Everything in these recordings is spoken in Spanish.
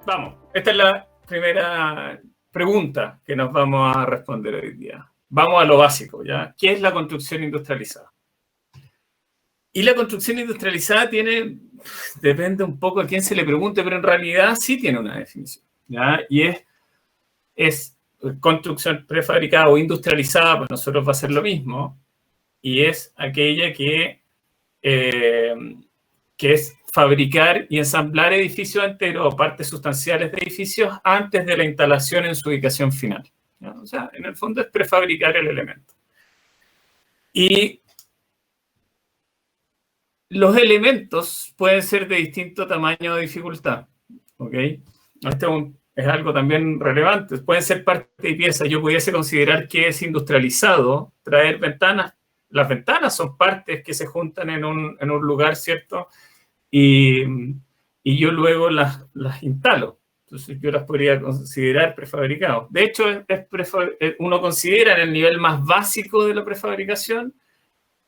Vamos, esta es la primera pregunta que nos vamos a responder hoy día. Vamos a lo básico, ¿ya? ¿Qué es la construcción industrializada? Y la construcción industrializada depende un poco a quién se le pregunte, pero en realidad sí tiene una definición, ¿ya? Y es construcción prefabricada o industrializada, para nosotros va a ser lo mismo, y es aquella que es fabricar y ensamblar edificios enteros o partes sustanciales de edificios antes de la instalación en su ubicación final, ¿ya? O sea, en el fondo es prefabricar el elemento. Y los elementos pueden ser de distinto tamaño o dificultad, ¿ok? Esto es algo también relevante. Pueden ser parte y pieza. Yo pudiese considerar que es industrializado traer ventanas. Las ventanas son partes que se juntan en un lugar, ¿cierto? Y yo luego las instalo. Entonces yo las podría considerar prefabricados. De hecho, uno considera en el nivel más básico de la prefabricación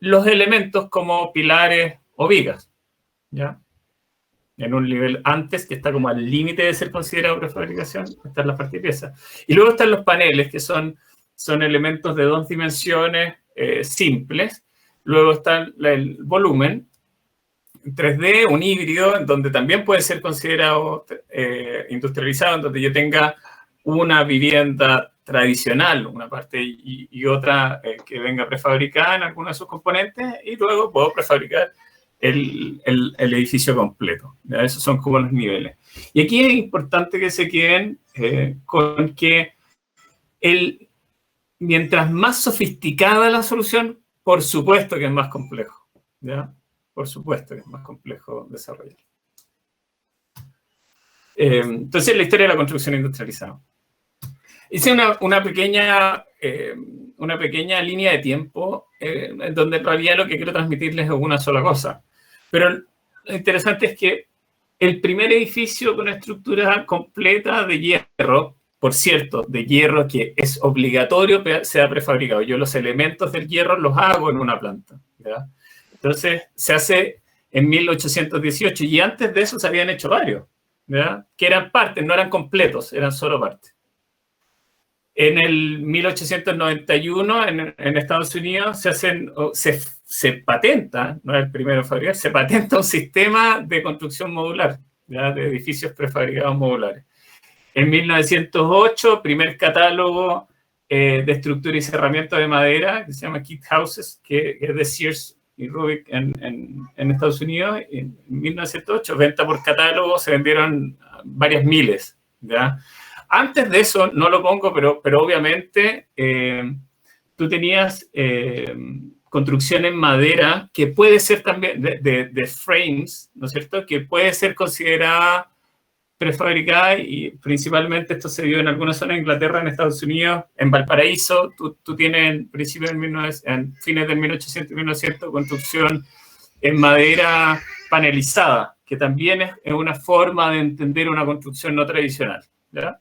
los elementos como pilares o vigas, ¿ya? En un nivel antes, que está como al límite de ser considerado prefabricación, están las partes y piezas. Y luego están los paneles, que son elementos de dos dimensiones simples. Luego está el volumen, 3D, un híbrido, en donde también puede ser considerado industrializado, en donde yo tenga una vivienda tradicional, una parte y otra que venga prefabricada en alguno de sus componentes, y luego puedo prefabricar el edificio completo, ¿ya? Esos son como los niveles. Y aquí es importante que se queden con que mientras más sofisticada la solución, por supuesto que es más complejo, ¿ya? Por supuesto que es más complejo desarrollar. Entonces, la historia de la construcción industrializada. Hice una pequeña línea de tiempo en donde en realidad lo que quiero transmitirles es una sola cosa. Pero lo interesante es que el primer edificio con estructura completa de hierro, por cierto, de hierro que es obligatorio que sea prefabricado. Yo los elementos del hierro los hago en una planta, ¿ya? Entonces, se hace en 1818 y antes de eso se habían hecho varios, ¿ya? Que eran partes, no eran completos, eran solo partes. En el 1891, en Estados Unidos, se patenta, no es el primero en fabricar, se patenta un sistema de construcción modular, ¿ya? De edificios prefabricados modulares. En 1908, primer catálogo de estructura y cerramiento de madera, que se llama Kit Houses, que es de Sears y Roebuck en Estados Unidos. En 1908, venta por catálogo, se vendieron varias miles, ¿ya? Antes de eso, no lo pongo, pero obviamente tú tenías construcción en madera que puede ser también de frames, ¿no es cierto? Que puede ser considerada prefabricada y principalmente esto se vio en algunas zonas de Inglaterra, en Estados Unidos, en Valparaíso. Tú tienes en fines del 1800 y 1900 construcción en madera panelizada, que también es una forma de entender una construcción no tradicional, ¿ya?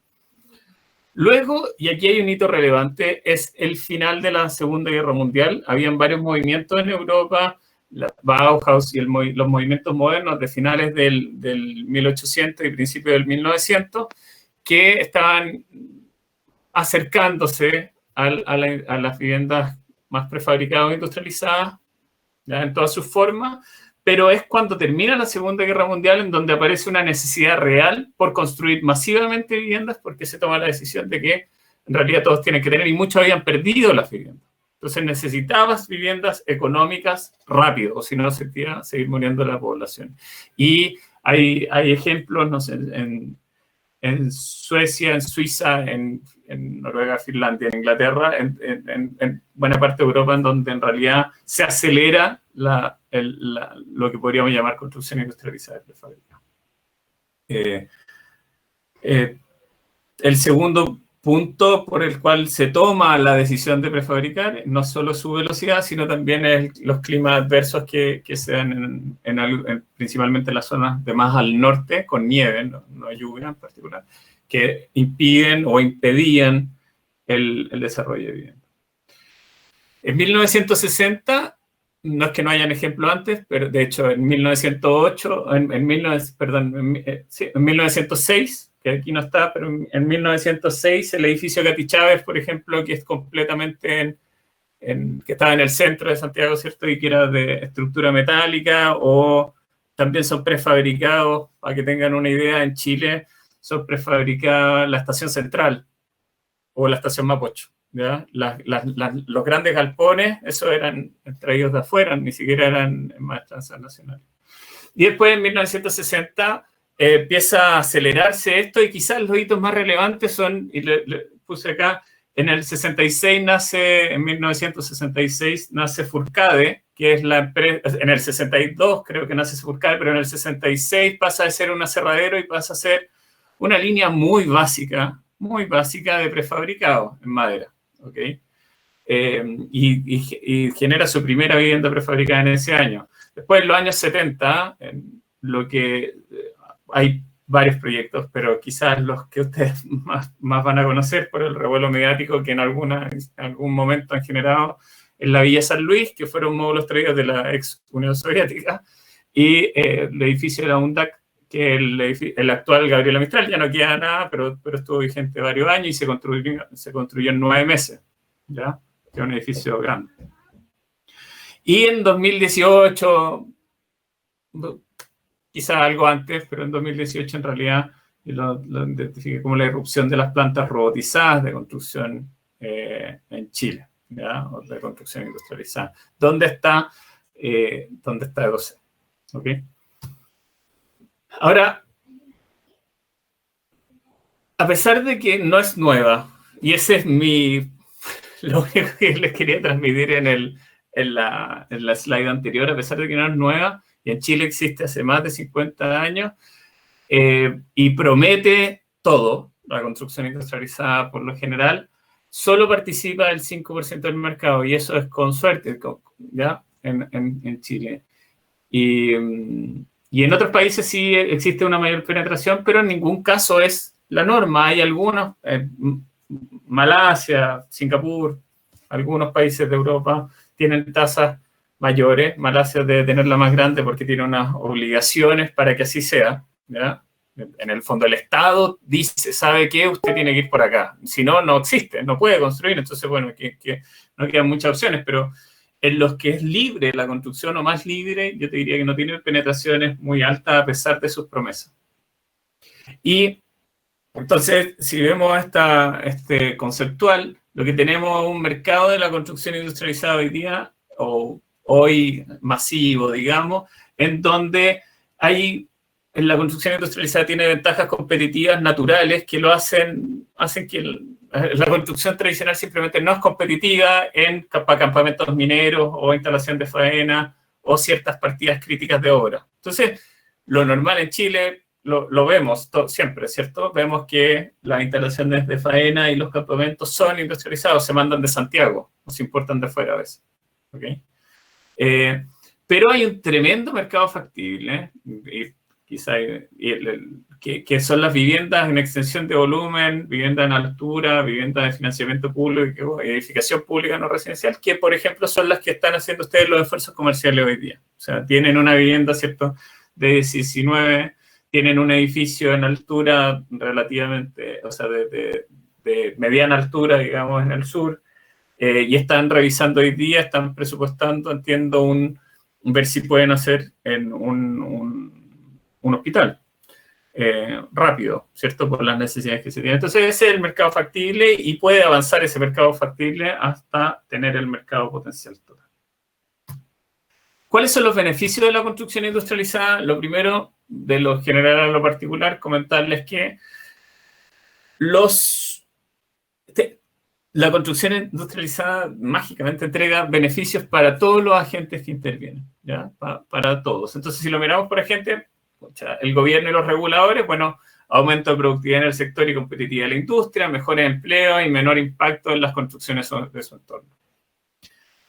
Luego, y aquí hay un hito relevante, es el final de la Segunda Guerra Mundial. Habían varios movimientos en Europa, la Bauhaus y los movimientos modernos de finales del 1800 y principios del 1900, que estaban acercándose a las viviendas más prefabricadas o industrializadas, ¿ya? En todas sus formas. Pero es cuando termina la Segunda Guerra Mundial en donde aparece una necesidad real por construir masivamente viviendas, porque se toma la decisión de que en realidad todos tienen que tener, y muchos habían perdido las viviendas. Entonces necesitabas viviendas económicas rápido, o si no se iba a seguir muriendo la población. Y hay ejemplos, no sé, en Suecia, en Suiza, en Noruega, Finlandia, en Inglaterra, en buena parte de Europa, en donde en realidad se acelera lo que podríamos llamar construcción industrializada de prefabricado. El segundo punto por el cual se toma la decisión de prefabricar no solo su velocidad, sino también los climas adversos que se dan principalmente en las zonas de más al norte, con nieve, no lluvia en particular, que impiden o impedían el desarrollo de vivienda. En 1960, no es que no hayan ejemplo antes, pero de hecho en 1906, que aquí no está, pero en 1906 el edificio Gatti Chávez, por ejemplo, que es completamente que estaba en el centro de Santiago, ¿cierto? Y que era de estructura metálica, o también son prefabricados, para que tengan una idea, en Chile son prefabricadas la estación central o la estación Mapocho, ¿ya? Los grandes galpones, esos eran traídos de afuera, ni siquiera eran maestranzas nacionales. Y después, en 1960, empieza a acelerarse esto, y quizás los hitos más relevantes son, y le puse acá, en el 66 nace, en 1966 nace Furcade, que es la empresa, en el 62 creo que nace Furcade, pero en el 66 pasa de ser un aserradero y pasa a ser una línea muy básica de prefabricado en madera, ¿ok? Y genera su primera vivienda prefabricada en ese año. Después, en los años 70, lo que hay varios proyectos, pero quizás los que ustedes más van a conocer por el revuelo mediático que en algún momento han generado en la Villa San Luis, que fueron módulos traídos de la ex Unión Soviética, y el edificio de la UNDAC, que el actual Gabriela Mistral, ya no queda nada, pero estuvo vigente varios años y se construyó en 9 meses, ¿ya? Que es un edificio grande. Y en 2018, quizá algo antes, pero en 2018 en realidad lo identifiqué como la irrupción de las plantas robotizadas de construcción en Chile, ¿ya? O de construcción industrializada. ¿Dónde está EDOCE? ¿Ok? Ahora, a pesar de que no es nueva, y ese es lo único que les quería transmitir en la slide anterior, a pesar de que no es nueva, y en Chile existe hace más de 50 años, y promete todo, la construcción industrializada por lo general, solo participa el 5% del mercado, y eso es con suerte, ¿ya? En Chile. Y en otros países sí existe una mayor penetración, pero en ningún caso es la norma. Hay algunos, Malasia, Singapur, algunos países de Europa tienen tasas mayores. Malasia debe tener la más grande porque tiene unas obligaciones para que así sea, ¿ya? En el fondo el Estado dice, ¿sabe qué? Usted tiene que ir por acá. Si no, no existe, no puede construir. Entonces, bueno, que no quedan muchas opciones, pero en los que es libre la construcción o más libre, yo te diría que no tiene penetraciones muy altas a pesar de sus promesas. Y entonces, si vemos este conceptual, lo que tenemos es un mercado de la construcción industrializada hoy día, o hoy masivo, digamos, en donde en la construcción industrializada tiene ventajas competitivas naturales que lo hacen que la construcción tradicional simplemente no es competitiva para campamentos mineros o instalación de faena o ciertas partidas críticas de obra. Entonces, lo normal en Chile lo vemos siempre, ¿cierto? Vemos que las instalaciones de faena y los campamentos son industrializados, se mandan de Santiago, o se importan de fuera a veces. ¿Okay? Pero hay un tremendo mercado factible, que son las viviendas en extensión de volumen, viviendas en altura, viviendas de financiamiento público, edificación pública no residencial, que por ejemplo son las que están haciendo ustedes los esfuerzos comerciales hoy día. O sea, tienen una vivienda, ¿cierto?, de 19, tienen un edificio en altura relativamente, o sea, de mediana altura, digamos, en el sur, y están revisando hoy día, están presupuestando, entiendo, ver si pueden hacer en un hospital rápido, ¿cierto? Por las necesidades que se tienen. Entonces, ese es el mercado factible y puede avanzar ese mercado factible hasta tener el mercado potencial total. ¿Cuáles son los beneficios de la construcción industrializada? Lo primero, de lo general a lo particular, comentarles que la construcción industrializada mágicamente entrega beneficios para todos los agentes que intervienen, ¿ya? Para todos. Entonces, si lo miramos por agente, el gobierno y los reguladores, bueno, aumento de productividad en el sector y competitividad de la industria, mejores empleos y menor impacto en las construcciones de su entorno.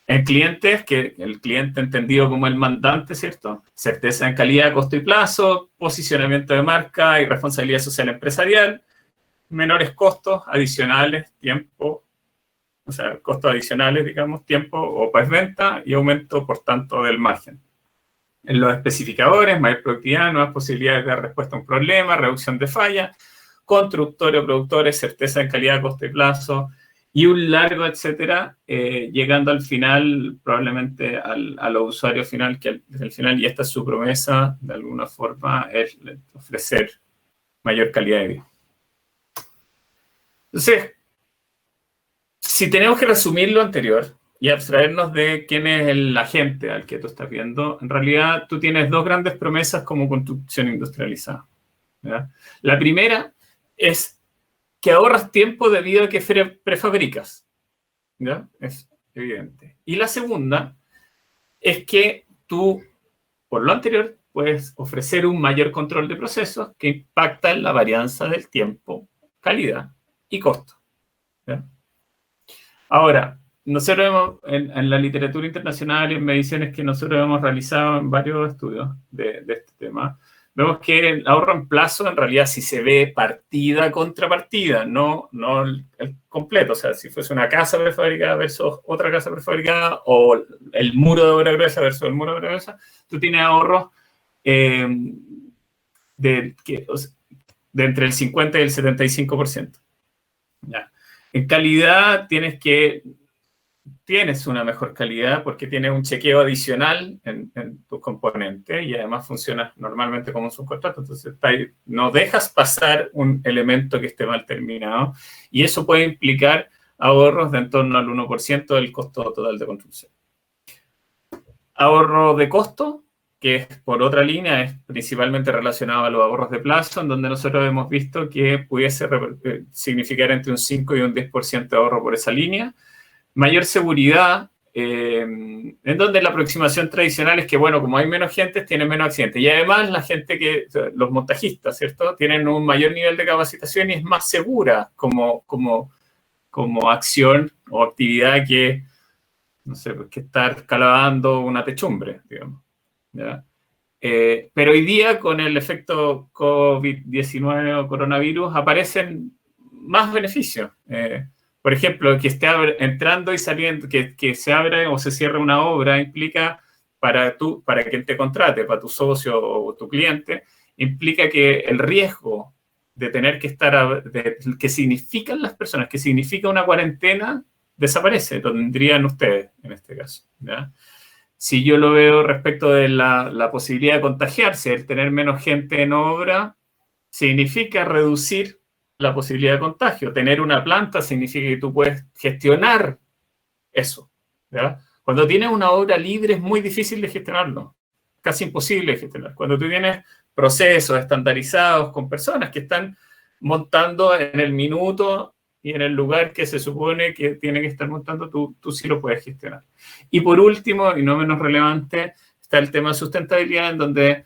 En clientes, que el cliente entendido como el mandante, ¿cierto? Certeza en calidad, costo y plazo, posicionamiento de marca y responsabilidad social empresarial, menores costos adicionales, tiempo, o sea, costos adicionales, digamos, tiempo o postventa y aumento, por tanto, del margen. En los especificadores, mayor productividad, nuevas posibilidades de respuesta a un problema, reducción de fallas, constructores, productores, certeza en calidad, costo y plazo, y un largo etcétera, llegando al final, probablemente a los usuarios final, que al final, y esta es su promesa, de alguna forma, es ofrecer mayor calidad de vida. Entonces, si tenemos que resumir lo anterior y abstraernos de quién es el agente al que tú estás viendo, en realidad tú tienes dos grandes promesas como construcción industrializada, ¿ya? La primera es que ahorras tiempo debido a que prefabricas, ¿ya? Es evidente. Y la segunda es que tú, por lo anterior, puedes ofrecer un mayor control de procesos que impacta en la varianza del tiempo, calidad y costo, ¿ya? Ahora, nosotros en la literatura internacional y en mediciones que nosotros hemos realizado en varios estudios de este tema, vemos que el ahorro en plazo en realidad si se ve partida contra partida, no el completo. O sea, si fuese una casa prefabricada versus otra casa prefabricada o el muro de obra gruesa versus el muro de obra gruesa, tú tienes ahorros de entre el 50 y el 75%. ¿Ya? En calidad tienes una mejor calidad porque tienes un chequeo adicional en tus componentes y además funciona normalmente como un subcontrato. Entonces, no dejas pasar un elemento que esté mal terminado y eso puede implicar ahorros de en torno al 1% del costo total de construcción. Ahorro de costo, que es por otra línea, es principalmente relacionado a los ahorros de plazo, en donde nosotros hemos visto que pudiese significar entre un 5 y un 10% de ahorro por esa línea. Mayor seguridad, en donde la aproximación tradicional es que, bueno, como hay menos gente, tienen menos accidentes. Y además los montajistas, ¿cierto? Tienen un mayor nivel de capacitación y es más segura como acción o actividad que, no sé, que estar calando una techumbre, digamos, ¿ya? Pero hoy día, con el efecto COVID-19 o coronavirus, aparecen más beneficios. Por ejemplo, que esté entrando y saliendo, que se abra o se cierre una obra implica para quien te contrate, para tu socio o tu cliente, implica que el riesgo de tener que estar, que significan las personas, que significa una cuarentena, desaparece, lo tendrían ustedes en este caso, ¿ya? Si yo lo veo respecto de la posibilidad de contagiarse, el tener menos gente en obra, significa reducir la posibilidad de contagio. Tener una planta significa que tú puedes gestionar eso, ¿ya? Cuando tienes una obra libre es muy difícil de gestionarlo, casi imposible de gestionar. Cuando tú tienes procesos estandarizados con personas que están montando en el minuto y en el lugar que se supone que tienen que estar montando, tú sí lo puedes gestionar. Y por último, y no menos relevante, está el tema de sustentabilidad, en donde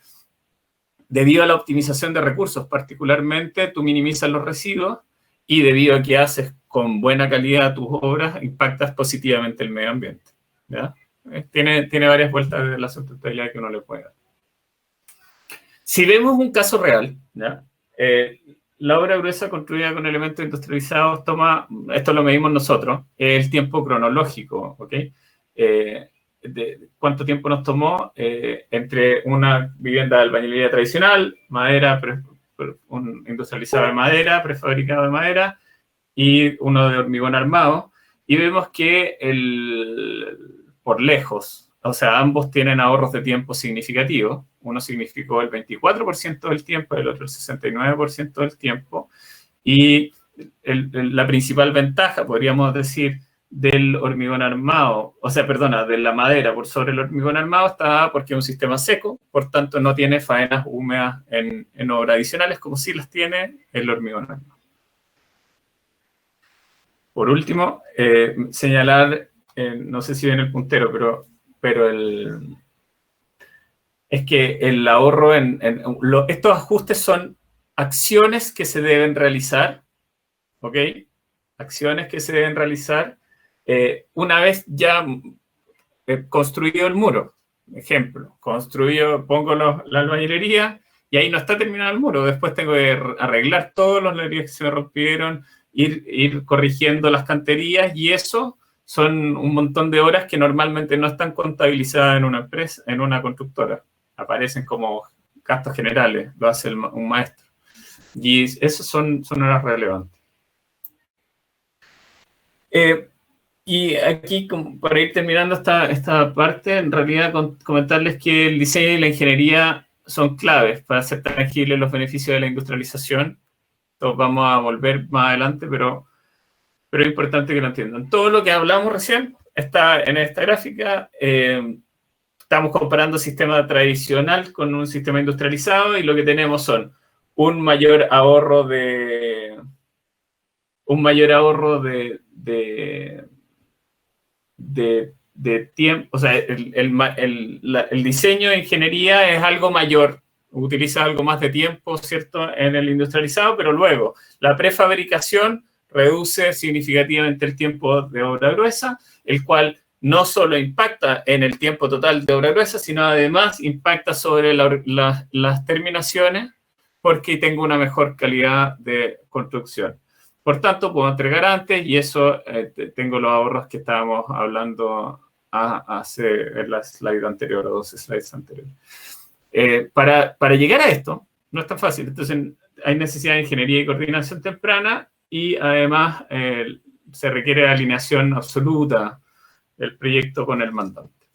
debido a la optimización de recursos, particularmente, tú minimizas los residuos y debido a que haces con buena calidad tus obras, impactas positivamente el medio ambiente, ¿ya? Tiene varias vueltas de la sustentabilidad que uno le puede dar. Si vemos un caso real, ¿ya? La obra gruesa construida con elementos industrializados esto lo medimos nosotros, el tiempo cronológico, ¿ok? De cuánto tiempo nos tomó entre una vivienda de albañilería tradicional, madera, un industrializado de madera, prefabricado de madera, y uno de hormigón armado, y vemos que por lejos, o sea, ambos tienen ahorros de tiempo significativos. Uno significó el 24% del tiempo, el otro el 69% del tiempo, y la principal ventaja, podríamos decir, del hormigón armado, o sea, perdona, de la madera por sobre el hormigón armado está porque es un sistema seco, por tanto no tiene faenas húmedas en obras adicionales como sí las tiene el hormigón armado. Por último, señalar, no sé si ven el puntero, pero es que el ahorro estos ajustes son acciones que se deben realizar, ¿ok? Acciones que se deben realizar una vez ya construido el muro. Ejemplo, pongo la albañilería y ahí no está terminado el muro. Después tengo que arreglar todos los ladrillos que se me rompieron, ir corrigiendo las canterías, y eso son un montón de horas que normalmente no están contabilizadas en una empresa, en una constructora. Aparecen como gastos generales, lo hace un maestro. Y esos son horas relevantes. Y aquí, para ir terminando esta parte, en realidad comentarles que el diseño y la ingeniería son claves para hacer tangibles los beneficios de la industrialización. Entonces vamos a volver más adelante, pero es importante que lo entiendan. Todo lo que hablamos recién está en esta gráfica. Estamos comparando sistema tradicional con un sistema industrializado y lo que tenemos son un mayor ahorro de tiempo, o sea, el diseño de ingeniería es algo mayor, utiliza algo más de tiempo, ¿cierto?, en el industrializado, pero luego la prefabricación reduce significativamente el tiempo de obra gruesa, el cual no solo impacta en el tiempo total de obra gruesa, sino además impacta sobre las terminaciones porque tengo una mejor calidad de construcción. Por tanto, puedo entregar antes y eso tengo los ahorros que estábamos hablando en la slide anterior o 2 slides anteriores. Para llegar a esto, no es tan fácil. Entonces, hay necesidad de ingeniería y coordinación temprana y además se requiere alineación absoluta del proyecto con el mandante.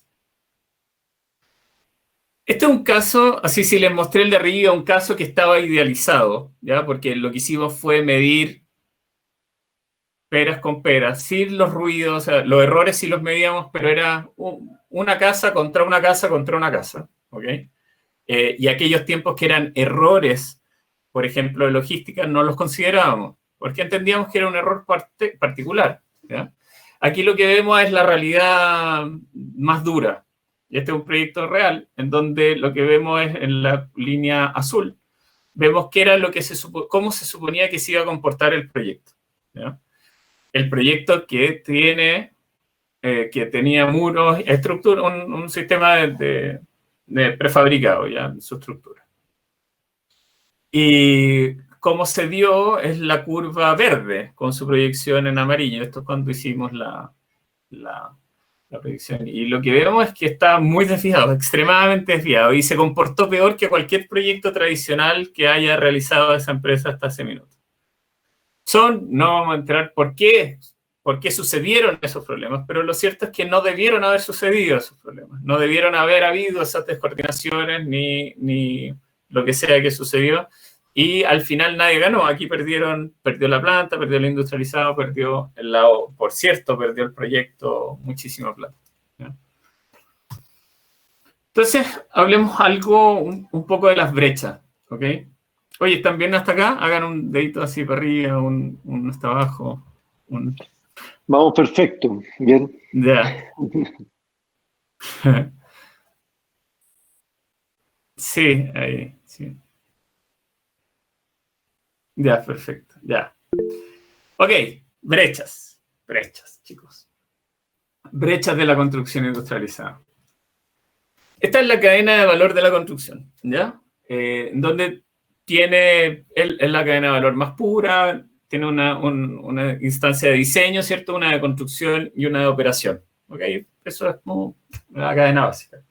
Este es un caso, así si les mostré el de arriba, un caso que estaba idealizado, ¿ya? Porque lo que hicimos fue medir peras con peras, sin los ruidos, o sea, los errores sí los medíamos, pero era una casa contra una casa contra una casa, ¿ok? Y aquellos tiempos que eran errores, por ejemplo, de logística, no los considerábamos, porque entendíamos que era un error particular, ¿ya? Aquí lo que vemos es la realidad más dura. Y este es un proyecto real, en donde lo que vemos es en la línea azul, vemos qué era lo que cómo se suponía que se iba a comportar el proyecto, ¿ya? El proyecto que tenía muros, estructura, un sistema de prefabricado ya en su estructura. Y cómo se dio es la curva verde con su proyección en amarillo. Esto es cuando hicimos la proyección. Y lo que vemos es que está muy desviado, extremadamente desviado, y se comportó peor que cualquier proyecto tradicional que haya realizado esa empresa hasta ese minuto. No vamos a entrar por qué sucedieron esos problemas, pero lo cierto es que no debieron haber sucedido esos problemas, no debieron haber habido esas descoordinaciones ni lo que sea que sucedió, y al final nadie ganó. Aquí perdió la planta, perdió el industrializado, perdió el lado, por cierto, perdió el proyecto muchísima plata, ¿ya? Entonces, hablemos un poco de las brechas, ¿ok? Oye, ¿están bien hasta acá? Hagan un dedito así para arriba, un hasta abajo. Vamos, perfecto. Bien. Ya. Sí, ahí, sí. Ya, perfecto, ya. Ok, brechas, chicos. Brechas de la construcción industrializada. Esta es la cadena de valor de la construcción, ¿ya? Donde es la cadena de valor más pura, tiene una instancia de diseño, ¿cierto? Una de construcción y una de operación, ¿ok? Eso es como la cadena básica.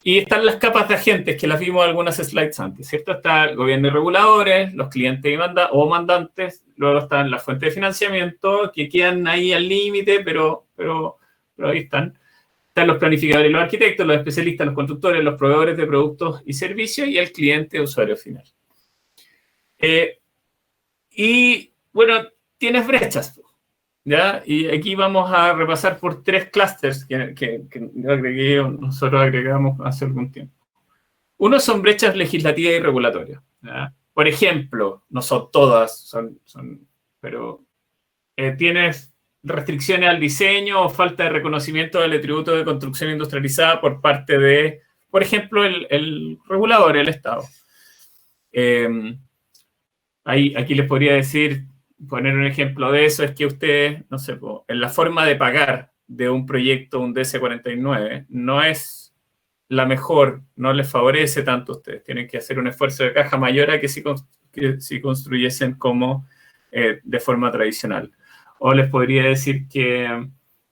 Y están las capas de agentes, que las vimos algunas slides antes, ¿cierto? Está el gobierno y reguladores, los clientes o mandantes, luego están las fuentes de financiamiento, que quedan ahí al límite, pero ahí están. Están los planificadores y los arquitectos, los especialistas, los constructores, los proveedores de productos y servicios y el cliente usuario final. Y, bueno, tienes brechas, ¿ya? Y aquí vamos a repasar por 3 clústeres que nosotros agregamos hace algún tiempo. Uno son brechas legislativas y regulatorias, ¿ya? Por ejemplo, no son todas, pero tienes restricciones al diseño o falta de reconocimiento del atributo de construcción industrializada por parte de, por ejemplo, el regulador, el Estado. Aquí les podría poner un ejemplo de eso, es que ustedes, no sé, en la forma de pagar de un proyecto, un DC-49, no es la mejor, no les favorece tanto a ustedes. Tienen que hacer un esfuerzo de caja mayor a que si construyesen como de forma tradicional. O les podría decir que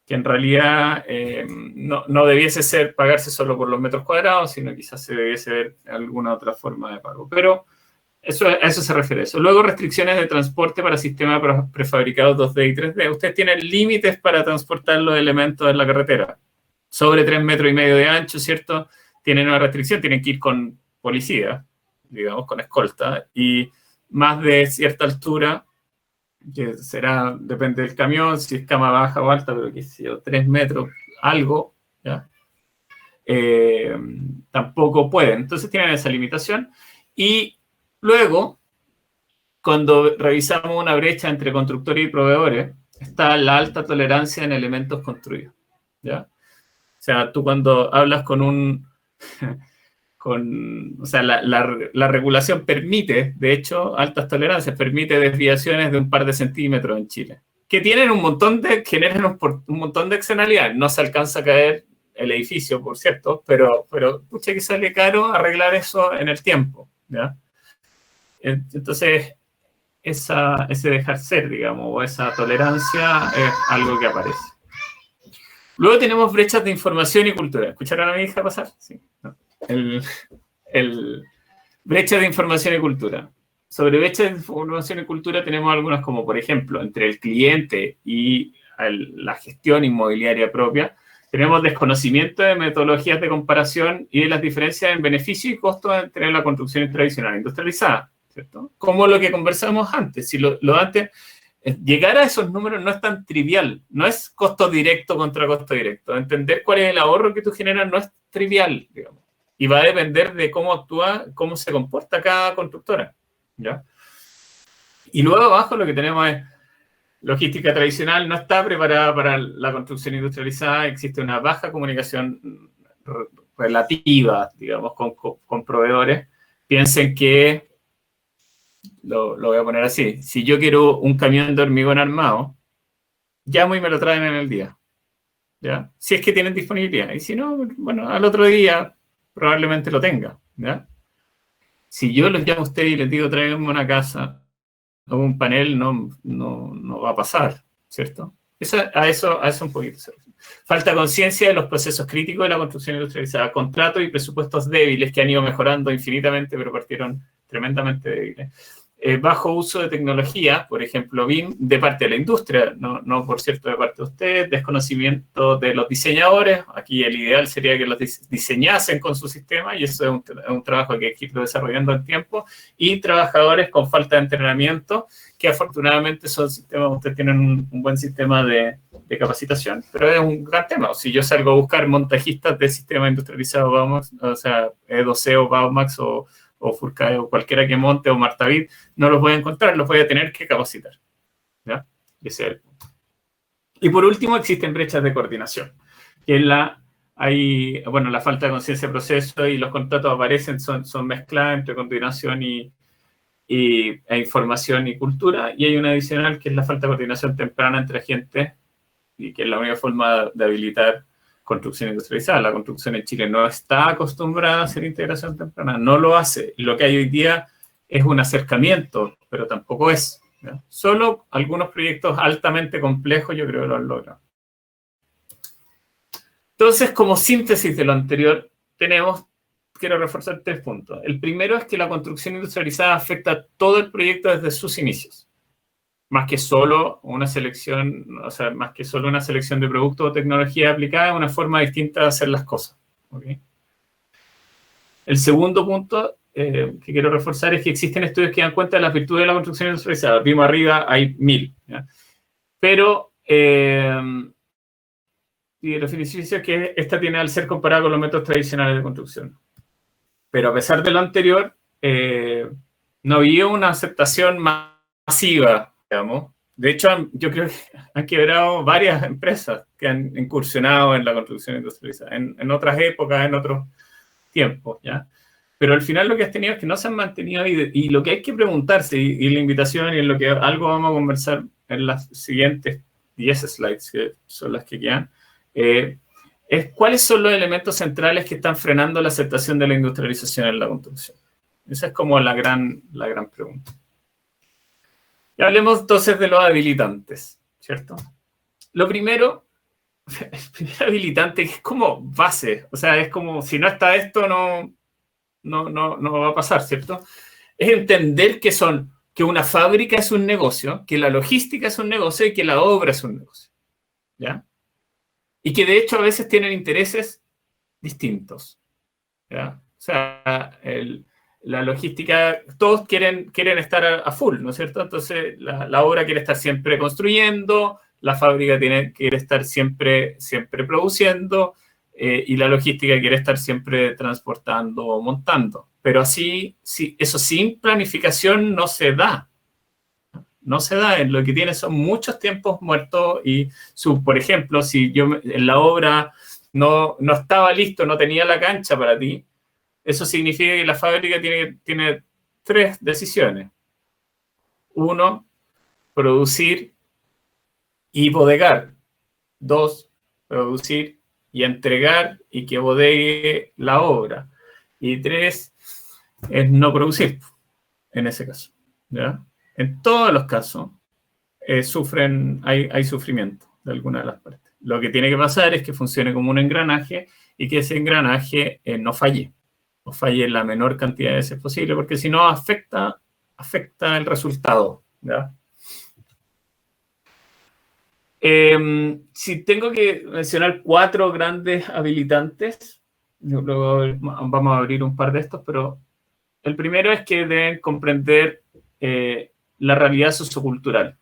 en realidad no debiese pagarse solo por los metros cuadrados, sino quizás se debiese ver alguna otra forma de pago. Pero A eso se refiere eso. Luego, restricciones de transporte para sistemas prefabricados 2D y 3D. Ustedes tienen límites para transportar los elementos en la carretera. Sobre 3,5 metros de ancho, ¿cierto? Tienen una restricción, tienen que ir con policía, digamos, con escolta, y más de cierta altura, que será, depende del camión, si es cama baja o alta, pero que sé 3 metros, algo, ¿ya? Tampoco pueden. Entonces tienen esa limitación. Y luego, cuando revisamos una brecha entre constructores y proveedores, está la alta tolerancia en elementos construidos, ¿ya? O sea, tú cuando hablas con un... o sea, la regulación permite, de hecho, altas tolerancias, permite desviaciones de un par de centímetros en Chile, que tienen generan un montón de externalidades. No se alcanza a caer el edificio, por cierto, pero pucha que sale caro arreglar eso en el tiempo, ¿ya? Entonces, ese dejar ser, digamos, o esa tolerancia es algo que aparece. Luego tenemos brechas de información y cultura. ¿Escucharon a mi hija pasar? Sí. No. Brecha de información y cultura. Sobre brechas de información y cultura tenemos algunas como, por ejemplo, entre el cliente y la gestión inmobiliaria propia, tenemos desconocimiento de metodologías de comparación y de las diferencias en beneficio y costo entre la construcción tradicional e industrializada, ¿cierto? Como lo que conversamos antes. Si lo antes... Llegar a esos números no es tan trivial, no es costo directo contra costo directo. Entender cuál es el ahorro que tú generas no es trivial, digamos. Y va a depender de cómo actúa, cómo se comporta cada constructora, ¿ya? Y luego abajo lo que tenemos es logística tradicional no está preparada para la construcción industrializada, existe una baja comunicación relativa, digamos, con proveedores. Piensen que lo voy a poner así. Si yo quiero un camión de hormigón armado, llamo y me lo traen en el día, ¿ya? Si es que tienen disponibilidad. Y si no, bueno, al otro día probablemente lo tenga, ¿ya? Si yo los llamo a ustedes y les digo tráiganme una casa o un panel, no va a pasar, ¿cierto? A eso un poquito. Falta conciencia de los procesos críticos de la construcción industrializada, contratos y presupuestos débiles que han ido mejorando infinitamente, pero partieron tremendamente débiles. Bajo uso de tecnología, por ejemplo, BIM, de parte de la industria, no por cierto de parte de ustedes, desconocimiento de los diseñadores, aquí el ideal sería que los diseñasen con su sistema, y eso es un trabajo que hay que ir desarrollando en tiempo, y trabajadores con falta de entrenamiento, que afortunadamente son sistemas, ustedes tienen un buen sistema de capacitación, pero es un gran tema. Si yo salgo a buscar montajistas de sistemas industrializados, vamos, o sea, E2C o Baumax o Furcae o cualquiera que monte o Martavid, no los voy a encontrar, los voy a tener que capacitar, ¿ya? Ese es el punto. Y por último, existen brechas de coordinación, que la falta de conciencia de proceso y los contratos aparecen, son mezcladas entre coordinación e información y cultura, y hay una adicional que es la falta de coordinación temprana entre agentes, y que es la única forma de habilitar construcción industrializada. La construcción en Chile no está acostumbrada a hacer integración temprana, no lo hace. Lo que hay hoy día es un acercamiento, pero tampoco es, ¿ya? Solo algunos proyectos altamente complejos yo creo que lo han logrado. Entonces, como síntesis de lo anterior, quiero reforzar 3 puntos. El primero es que la construcción industrializada afecta a todo el proyecto desde sus inicios. Más que solo una selección, o sea, más que solo una selección de productos o tecnología aplicada, es una forma distinta de hacer las cosas, ¿okay? El segundo punto que quiero reforzar es que existen estudios que dan cuenta de las virtudes de la construcción industrializada. Vimos arriba, hay 1000, ¿ya? Pero, y los beneficios que esta tiene al ser comparada con los métodos tradicionales de construcción. Pero a pesar de lo anterior, no había una aceptación masiva, digamos. De hecho, yo creo que han quebrado varias empresas que han incursionado en la construcción industrializada, en otras épocas, en otros tiempos, ¿ya? Pero al final lo que has tenido es que no se han mantenido, y lo que hay que preguntarse, y la invitación, y en lo que algo vamos a conversar en las siguientes 10 slides, que son las que quedan, es cuáles son los elementos centrales que están frenando la aceptación de la industrialización en la construcción. Esa es como la gran pregunta. Y hablemos entonces de los habilitantes, ¿cierto? Lo primero, el primer habilitante es como base, o sea, es como si no está esto, no va a pasar, ¿cierto? Es entender que una fábrica es un negocio, que la logística es un negocio y que la obra es un negocio. ¿Ya? Y que de hecho a veces tienen intereses distintos. ¿Ya? O sea, la logística, todos quieren estar a full, ¿no es cierto? Entonces la obra quiere estar siempre construyendo, la fábrica quiere estar siempre produciendo, y la logística quiere estar siempre transportando o montando. Pero así, eso sin planificación no se da. No se da, lo que tiene son muchos tiempos muertos y, por ejemplo, si yo en la obra no estaba listo, no tenía la cancha para ti, eso significa que la fábrica tiene 3 decisiones. 1, producir y bodegar. 2, producir y entregar y que bodegue la obra. Y 3, es no producir, en ese caso. ¿Ya? En todos los casos hay sufrimiento de alguna de las partes. Lo que tiene que pasar es que funcione como un engranaje y que ese engranaje no falle en la menor cantidad de veces posible, porque si no afecta el resultado. ¿Ya? Si tengo que mencionar 4 grandes habilitantes, luego vamos a abrir un par de estos, pero el primero es que deben comprender la realidad sociocultural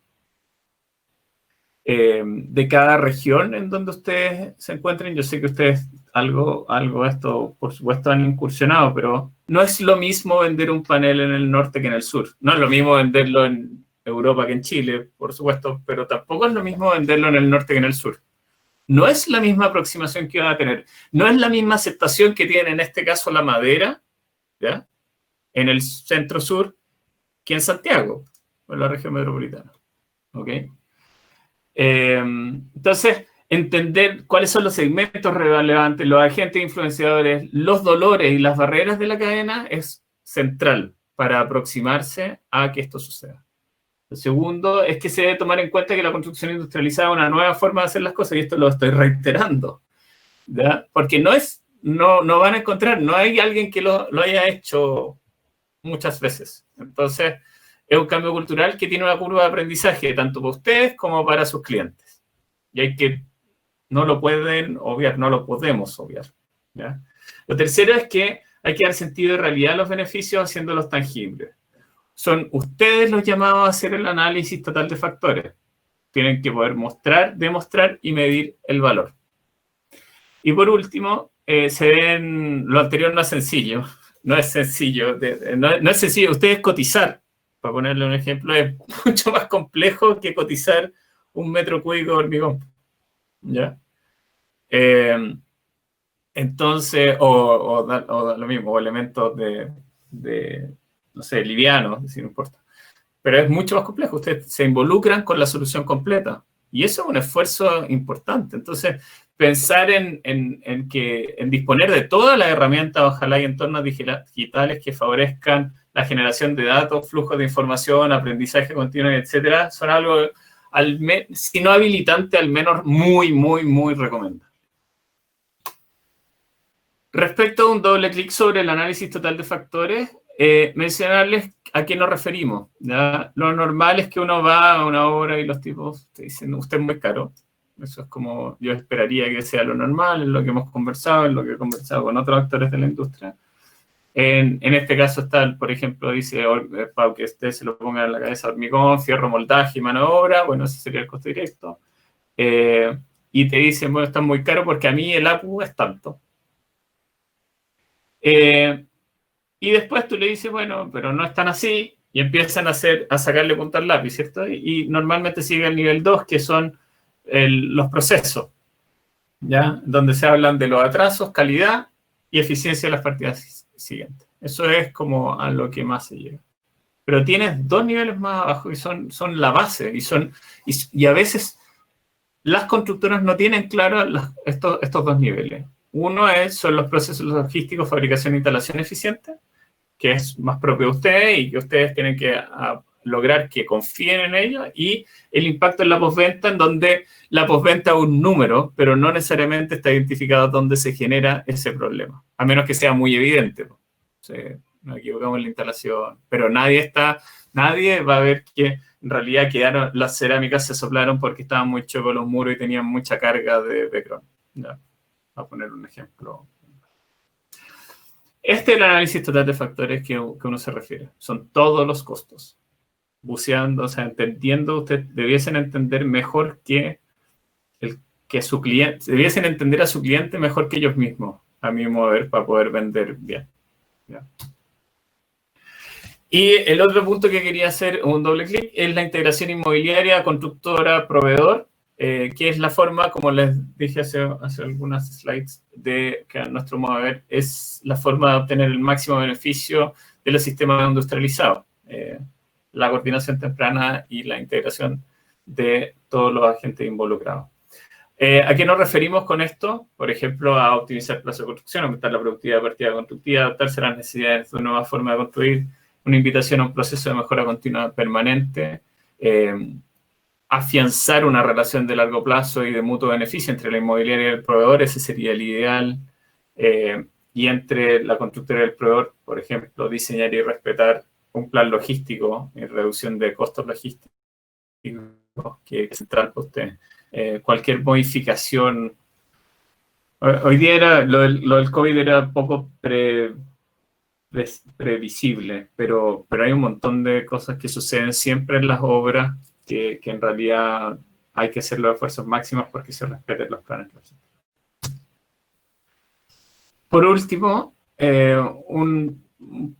de cada región en donde ustedes se encuentren. Yo sé que ustedes algo de esto, por supuesto, han incursionado, pero no es lo mismo vender un panel en el norte que en el sur. No es lo mismo venderlo en Europa que en Chile, por supuesto, pero tampoco es lo mismo venderlo en el norte que en el sur. No es la misma aproximación que van a tener. No es la misma aceptación que tiene en este caso la madera, ¿ya?, en el centro-sur que en Santiago, o en la región metropolitana. ¿Ok? Entonces, entender cuáles son los segmentos relevantes, los agentes influenciadores, los dolores y las barreras de la cadena es central para aproximarse a que esto suceda. Lo segundo es que se debe tomar en cuenta que la construcción industrializada es una nueva forma de hacer las cosas, y esto lo estoy reiterando, ¿ya? Porque no van a encontrar, no hay alguien que lo haya hecho muchas veces. Entonces, es un cambio cultural que tiene una curva de aprendizaje tanto para ustedes como para sus clientes. Y no lo pueden obviar, no lo podemos obviar. ¿Ya? Lo tercero es que hay que dar sentido de realidad a los beneficios haciéndolos tangibles. Son ustedes los llamados a hacer el análisis total de factores. Tienen que poder mostrar, demostrar y medir el valor. Y por último, lo anterior no es sencillo. No es sencillo. No es sencillo. Ustedes cotizar, para ponerle un ejemplo, es mucho más complejo que cotizar 1 metro cúbico de hormigón. ¿Ya? Entonces, o lo mismo, o elementos de no sé, livianos, si no importa. Pero es mucho más complejo. Ustedes se involucran con la solución completa. Y eso es un esfuerzo importante. Entonces, pensar en disponer de todas las herramientas, ojalá y entornos digitales que favorezcan la generación de datos, flujos de información, aprendizaje continuo, etcétera, son algo, si no habilitante, al menos muy, muy, muy recomendable. Respecto a un doble clic sobre el análisis total de factores, mencionarles a qué nos referimos, ¿ya? Lo normal es que uno va a una obra y los tipos te dicen, usted es muy caro. Eso es como yo esperaría que sea lo normal, en lo que hemos conversado, en lo que he conversado con otros actores de la industria. En este caso está, por ejemplo, dice, para que usted se lo ponga en la cabeza, hormigón, fierro, moldaje y mano de obra. Bueno, ese sería el costo directo. Y te dicen, bueno, está muy caro porque a mí el APU es tanto. Y después tú le dices, bueno, pero no es tan así, y empiezan a sacarle punta al lápiz, ¿cierto? Y normalmente sigue el nivel 2, que son los procesos, ¿ya? Donde se hablan de los atrasos, calidad y eficiencia de las partidas siguientes. Eso es como a lo que más se llega. Pero tienes 2 niveles más abajo y son la base, y a veces las constructoras no tienen claro estos 2 niveles. Uno son los procesos logísticos, fabricación e instalación eficiente, que es más propio de ustedes y que ustedes tienen que lograr que confíen en ello, y el impacto en la postventa, en donde la postventa es un número, pero no necesariamente está identificado dónde se genera ese problema, a menos que sea muy evidente. nos equivocamos en la instalación, pero nadie va a ver que en realidad las cerámicas se soplaron porque estaban muy chocos los muros y tenían mucha carga de Becron. Ya, voy a poner un ejemplo. Este es el análisis total de factores que uno se refiere. Son todos los costos. Buceando, o sea, entendiendo, ustedes debiesen entender mejor que su cliente, debiesen entender a su cliente mejor que ellos mismos, a mi modo de ver, para poder vender bien. ¿Ya? Y el otro punto que quería hacer, un doble clic, es la integración inmobiliaria, constructora, proveedor, que es la forma, como les dije hace algunas slides, que a nuestro modo de ver es la forma de obtener el máximo beneficio de los sistemas industrializados. La coordinación temprana y la integración de todos los agentes involucrados. ¿A qué nos referimos con esto? Por ejemplo, a optimizar el plazo de construcción, aumentar la productividad de partida constructiva, adaptarse a las necesidades de una nueva forma de construir, una invitación a un proceso de mejora continua permanente, afianzar una relación de largo plazo y de mutuo beneficio entre la inmobiliaria y el proveedor, ese sería el ideal, y entre la constructora y el proveedor, por ejemplo, diseñar y respetar un plan logístico y reducción de costos logísticos, que es central para usted. Cualquier modificación. Hoy día lo del COVID era poco previsible, pero hay un montón de cosas que suceden siempre en las obras que en realidad hay que hacer los esfuerzos máximos porque se respeten los planes logísticos. Por último, un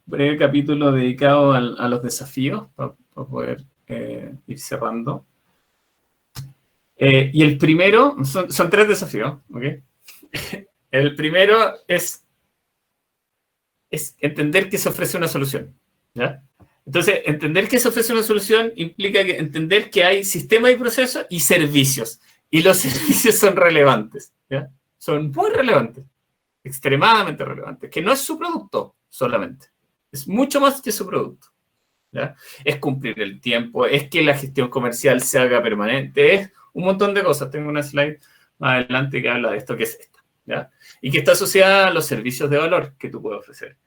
breve capítulo dedicado a los desafíos para poder ir cerrando. Y el primero, son 3 desafíos, ¿ok? El primero es entender que se ofrece una solución, ¿ya? Entonces, entender que se ofrece una solución implica entender que hay sistemas y procesos y servicios. Y los servicios son relevantes, ¿ya? Son muy relevantes, extremadamente relevantes, que no es su producto solamente, es mucho más que su producto, ¿ya? Es cumplir el tiempo, es que la gestión comercial se haga permanente, es un montón de cosas. Tengo una slide más adelante que habla de esto, que es esta, ¿ya? Y que está asociada a los servicios de valor que tú puedes ofrecer.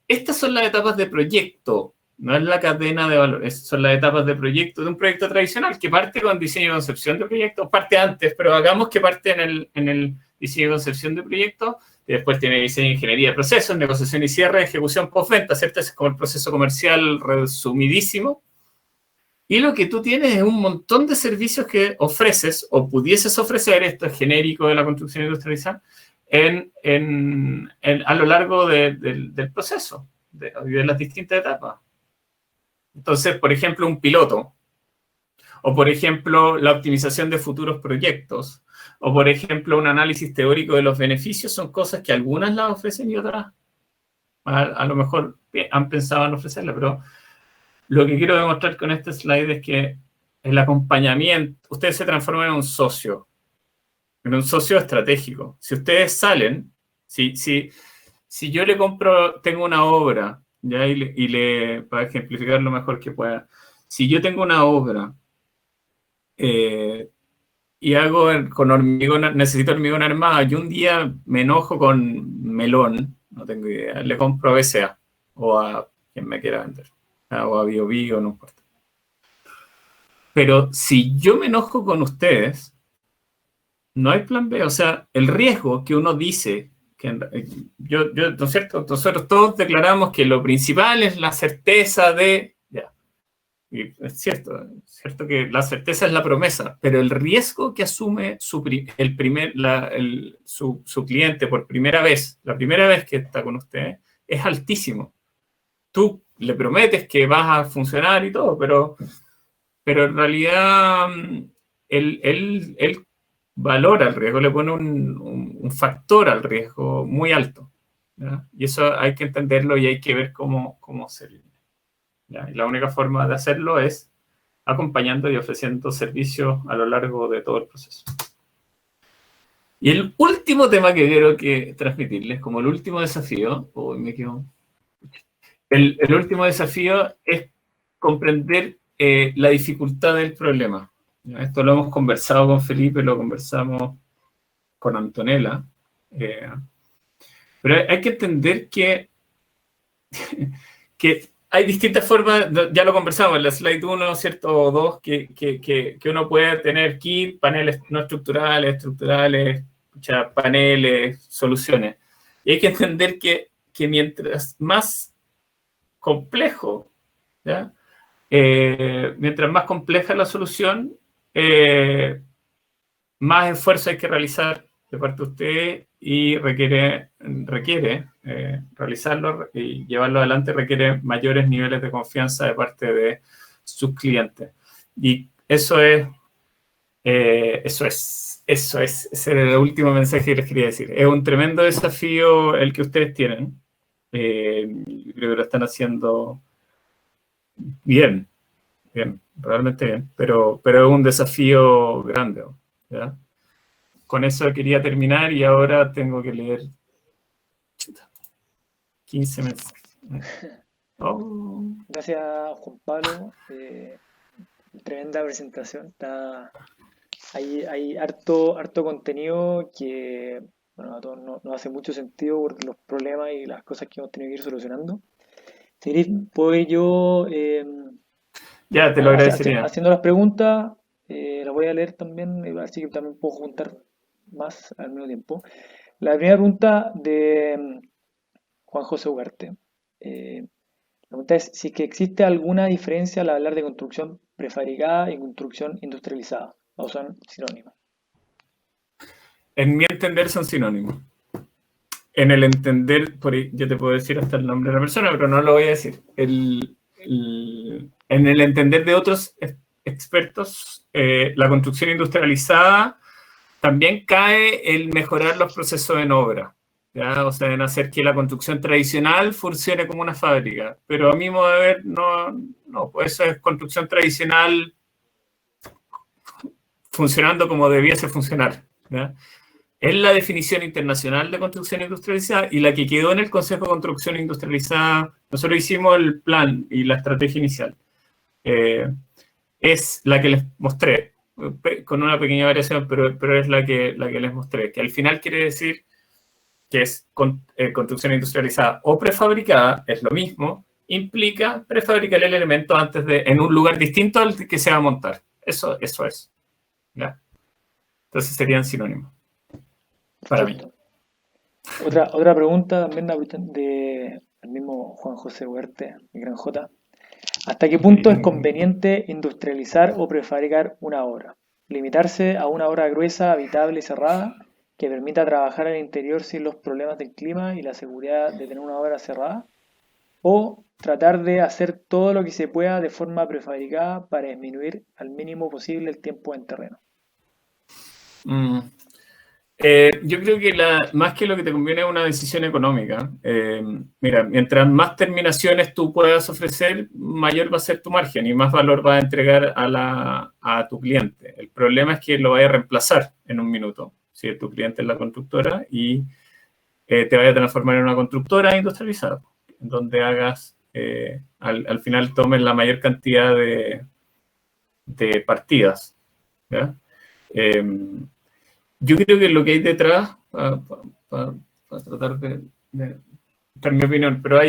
Estas son las etapas de proyecto, no es la cadena de valor, son las etapas de proyecto de un proyecto tradicional que parte con diseño y concepción de proyecto, parte antes, pero hagamos que parte en el diseño y concepción de proyecto, y después tiene diseño e ingeniería de procesos, negociación y cierre, ejecución postventa, ¿cierto? Ese es como el proceso comercial resumidísimo. Y lo que tú tienes es un montón de servicios que ofreces o pudieses ofrecer, esto es genérico de la construcción industrializada, a lo largo del proceso, de las distintas etapas. Entonces, por ejemplo, un piloto, o por ejemplo, la optimización de futuros proyectos, o por ejemplo, un análisis teórico de los beneficios, son cosas que algunas las ofrecen y otras a lo mejor han pensado en ofrecerlas, pero lo que quiero demostrar con este slide es que el acompañamiento, ustedes se transforman en un socio estratégico. Si ustedes salen, si yo le compro, tengo una obra, ¿ya? Para ejemplificar lo mejor que pueda, si yo tengo una obra y hago con hormigón, necesito hormigón armado, y un día me enojo con Melón, no tengo idea, le compro a BCA o a quien me quiera vender, o a BioBio, no importa. Pero si yo me enojo con ustedes, no hay plan B. O sea, el riesgo que uno dice, ¿no es cierto? Nosotros todos declaramos que lo principal es la certeza de... Ya. Y es cierto que la certeza es la promesa, pero el riesgo que asume su cliente por primera vez, la primera vez que está con usted, es altísimo. Tú le prometes que vas a funcionar y todo, pero en realidad él valora el riesgo, le pone un factor al riesgo muy alto, ¿ya? Y eso hay que entenderlo y hay que ver cómo hacerlo, ¿ya? Y la única forma de hacerlo es acompañando y ofreciendo servicios a lo largo de todo el proceso. Y el último tema que quiero transmitirles, como el último desafío, el último desafío es comprender la dificultad del problema. Esto lo hemos conversado con Felipe, lo conversamos con Antonella. Pero hay que entender que que hay distintas formas, ya lo conversamos en la slide 1, ¿cierto? O 2, que uno puede tener kit, paneles no estructurales, estructurales, paneles, soluciones. Y hay que entender que mientras más complejo, ¿ya? Mientras más compleja la solución, más esfuerzo hay que realizar de parte de usted y requiere realizarlo y llevarlo adelante requiere mayores niveles de confianza de parte de sus clientes. Y ese era el último mensaje que les quería decir. Es un tremendo desafío el que ustedes tienen. Creo que lo están haciendo bien, realmente bien, pero es un desafío grande, ¿ya? Con eso quería terminar y ahora tengo que leer 15 mensajes. Oh. Gracias, Juan Pablo. Tremenda presentación. Hay harto contenido que, bueno, a todos no hace mucho sentido por los problemas y las cosas que hemos tenido que ir solucionando. Si queréis, puedo ir yo ya, te lo agradecería. Haciendo las preguntas, las voy a leer también, así que también puedo juntar más al mismo tiempo. La primera pregunta de Juan José Ugarte. La pregunta es si que existe alguna diferencia al hablar de construcción prefabricada y construcción industrializada, o son sinónimos. En mi entender son sinónimos. En el entender, yo te puedo decir hasta el nombre de la persona, pero no lo voy a decir. En el entender de otros expertos, la construcción industrializada también cae el mejorar los procesos en obra, ¿ya? O sea, en hacer que la construcción tradicional funcione como una fábrica. Pero a mi modo de ver, no, pues eso es construcción tradicional funcionando como debiese funcionar, ¿ya? Es la definición internacional de construcción industrializada y la que quedó en el Consejo de Construcción Industrializada. Nosotros hicimos el plan y la estrategia inicial. Es la que les mostré, con una pequeña variación, pero es la que les mostré, que al final quiere decir que es construcción industrializada o prefabricada, es lo mismo, implica prefabricar el elemento antes en un lugar distinto al que se va a montar. Eso es, ¿ya? Entonces serían sinónimos. Para mí. Otra pregunta también del mismo Juan José Huerte, el gran J. ¿Hasta qué punto es conveniente industrializar o prefabricar una obra? ¿Limitarse a una obra gruesa, habitable y cerrada que permita trabajar al interior sin los problemas del clima y la seguridad de tener una obra cerrada? ¿O tratar de hacer todo lo que se pueda de forma prefabricada para disminuir al mínimo posible el tiempo en terreno? Yo creo que más que lo que te conviene es una decisión económica. Mira, mientras más terminaciones tú puedas ofrecer, mayor va a ser tu margen y más valor va a entregar a tu cliente. El problema es que lo vaya a reemplazar en un minuto, si tu cliente es la constructora, y te vaya a transformar en una constructora industrializada, donde hagas, al final tomes la mayor cantidad de partidas, ¿ya? Yo creo que lo que hay detrás, para tratar de dar mi opinión, pero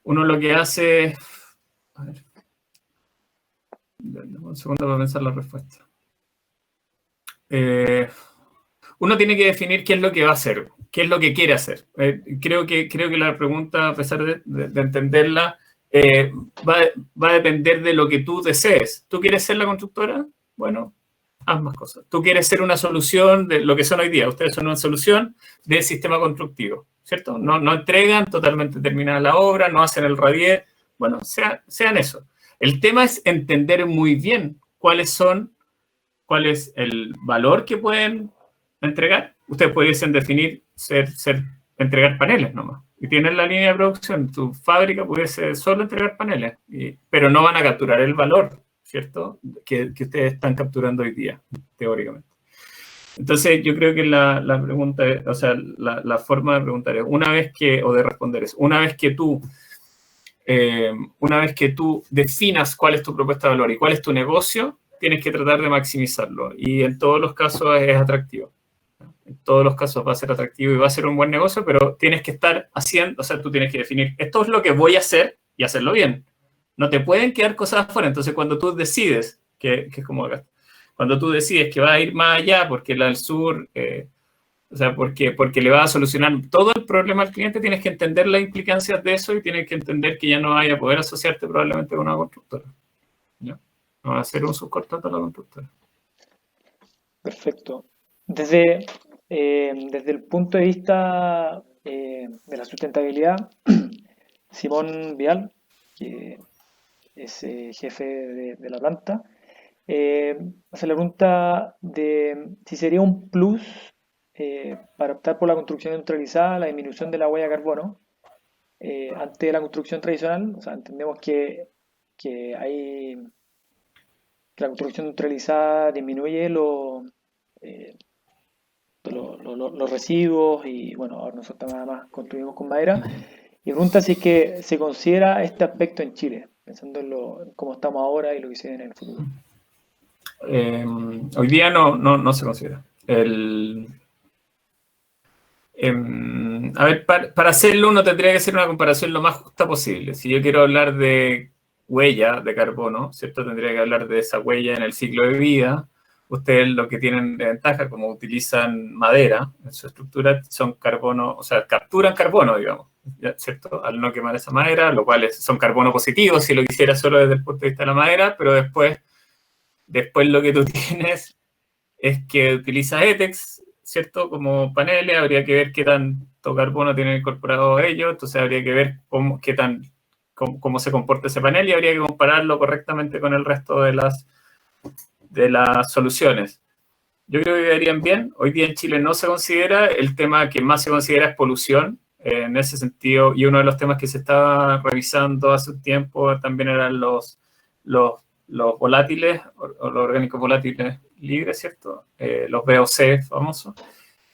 uno lo que hace, a ver, un segundo para pensar la respuesta. Uno tiene que definir qué es lo que va a hacer, qué es lo que quiere hacer. Creo que la pregunta, a pesar de entenderla, va a depender de lo que tú desees. ¿Tú quieres ser la constructora? Bueno, haz más cosas. Tú quieres ser una solución de lo que son hoy día. Ustedes son una solución del sistema constructivo, ¿cierto? No entregan totalmente terminada la obra, no hacen el radier. Bueno, sean eso. El tema es entender muy bien cuál es el valor que pueden entregar. Ustedes pudiesen definir entregar paneles nomás. Y tienen la línea de producción. Tu fábrica pudiese solo entregar paneles, pero no van a capturar el valor, ¿cierto? Que ustedes están capturando hoy día, teóricamente. Entonces, yo creo que la pregunta, o sea, la forma de preguntar es, o de responder es, una vez que tú definas cuál es tu propuesta de valor y cuál es tu negocio, tienes que tratar de maximizarlo. Y en todos los casos es atractivo. en todos los casos va a ser atractivo y va a ser un buen negocio, pero tienes que estar haciendo, o sea, tú tienes que definir, esto es lo que voy a hacer y hacerlo bien. No te pueden quedar cosas afuera. Entonces, cuando tú decides, que es como acá, cuando tú decides que va a ir más allá porque la del sur, o sea, porque le va a solucionar todo el problema al cliente, tienes que entender las implicancias de eso y tienes que entender que ya no vaya a poder asociarte probablemente con una constructora. ¿Ya? No va a ser un subcontrato a la constructora. Perfecto. Desde el punto de vista de la sustentabilidad, Simón Vial, que es jefe de la planta, hace la pregunta de si sería un plus para optar por la construcción neutralizada, la disminución de la huella de carbono, ante la construcción tradicional. O sea, entendemos que la construcción neutralizada disminuye los residuos y, bueno, ahora nosotros nada más construimos con madera. Y pregunta si es que se considera este aspecto en Chile, pensando en cómo estamos ahora y lo que se viene en el futuro. Hoy día no se considera. A ver, para hacerlo uno tendría que hacer una comparación lo más justa posible. Si yo quiero hablar de huella de carbono, ¿cierto? Tendría que hablar de esa huella en el ciclo de vida. Ustedes lo que tienen de ventaja, como utilizan madera en su estructura, son carbono, o sea, capturan carbono, digamos, ¿cierto? Al no quemar esa madera, lo cual son carbono positivos si lo quisiera solo desde el punto de vista de la madera, pero después lo que tú tienes es que utilizas ETEX, ¿cierto? Como paneles, habría que ver qué tanto carbono tienen incorporado ellos, entonces habría que ver cómo se comporta ese panel y habría que compararlo correctamente con el resto de las soluciones. Yo creo que quedarían bien. Hoy día en Chile no se considera. El tema que más se considera es polución. En ese sentido, y uno de los temas que se estaba revisando hace un tiempo también eran los volátiles, o los orgánicos volátiles libres, ¿cierto? Los VOC famosos.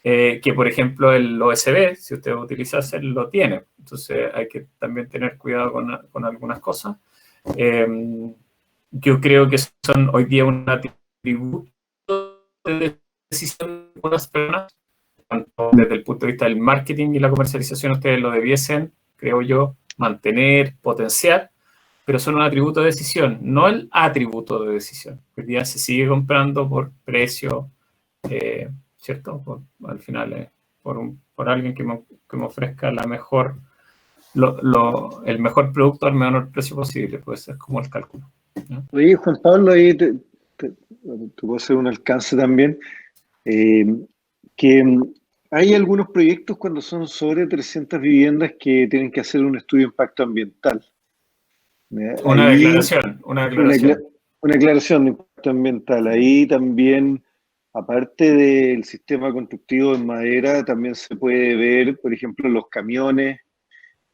Que, por ejemplo, el OSB, si usted utiliza lo tiene. Entonces, hay que también tener cuidado con algunas cosas. Yo creo que son hoy día un atributo de decisión de algunas personas, tanto desde el punto de vista del marketing y la comercialización, ustedes lo debiesen, creo yo, mantener, potenciar, pero son un atributo de decisión, no el atributo de decisión. Hoy día se sigue comprando por precio, ¿cierto? Al final, por alguien que me ofrezca la mejor, el mejor producto al menor precio posible, pues es como el cálculo. ¿No? Oye, Juan Pablo, ahí te puedo hacer un alcance también, que hay algunos proyectos cuando son sobre 300 viviendas que tienen que hacer un estudio de impacto ambiental. Una declaración. Una declaración de impacto ambiental. Ahí también, aparte del sistema constructivo en madera, también se puede ver, por ejemplo, los camiones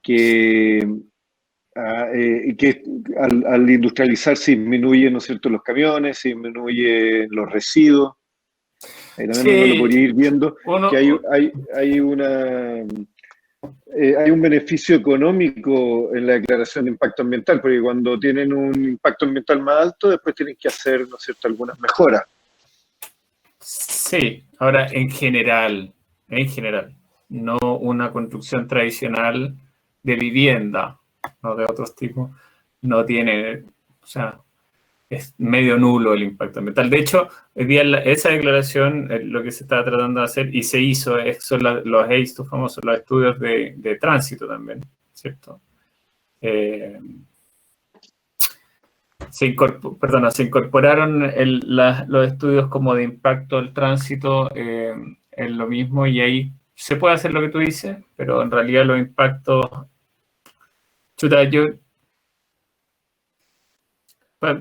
que al industrializar se disminuyen, ¿no es cierto?, los camiones, se disminuyen los residuos. Ahí también uno lo podría ir viendo, que hay un beneficio económico en la declaración de impacto ambiental, porque cuando tienen un impacto ambiental más alto, después tienen que hacer, ¿no es cierto?, algunas mejoras. Sí, ahora en general, no una construcción tradicional de vivienda, no de otros tipos, no tiene, o sea, es medio nulo el impacto ambiental. De hecho, hoy día esa declaración, lo que se está tratando de hacer, y se hizo, son los ACE, famosos, los estudios de tránsito también, ¿cierto? Se incorporaron los estudios como de impacto del tránsito en lo mismo, y ahí se puede hacer lo que tú dices, pero en realidad los impactos...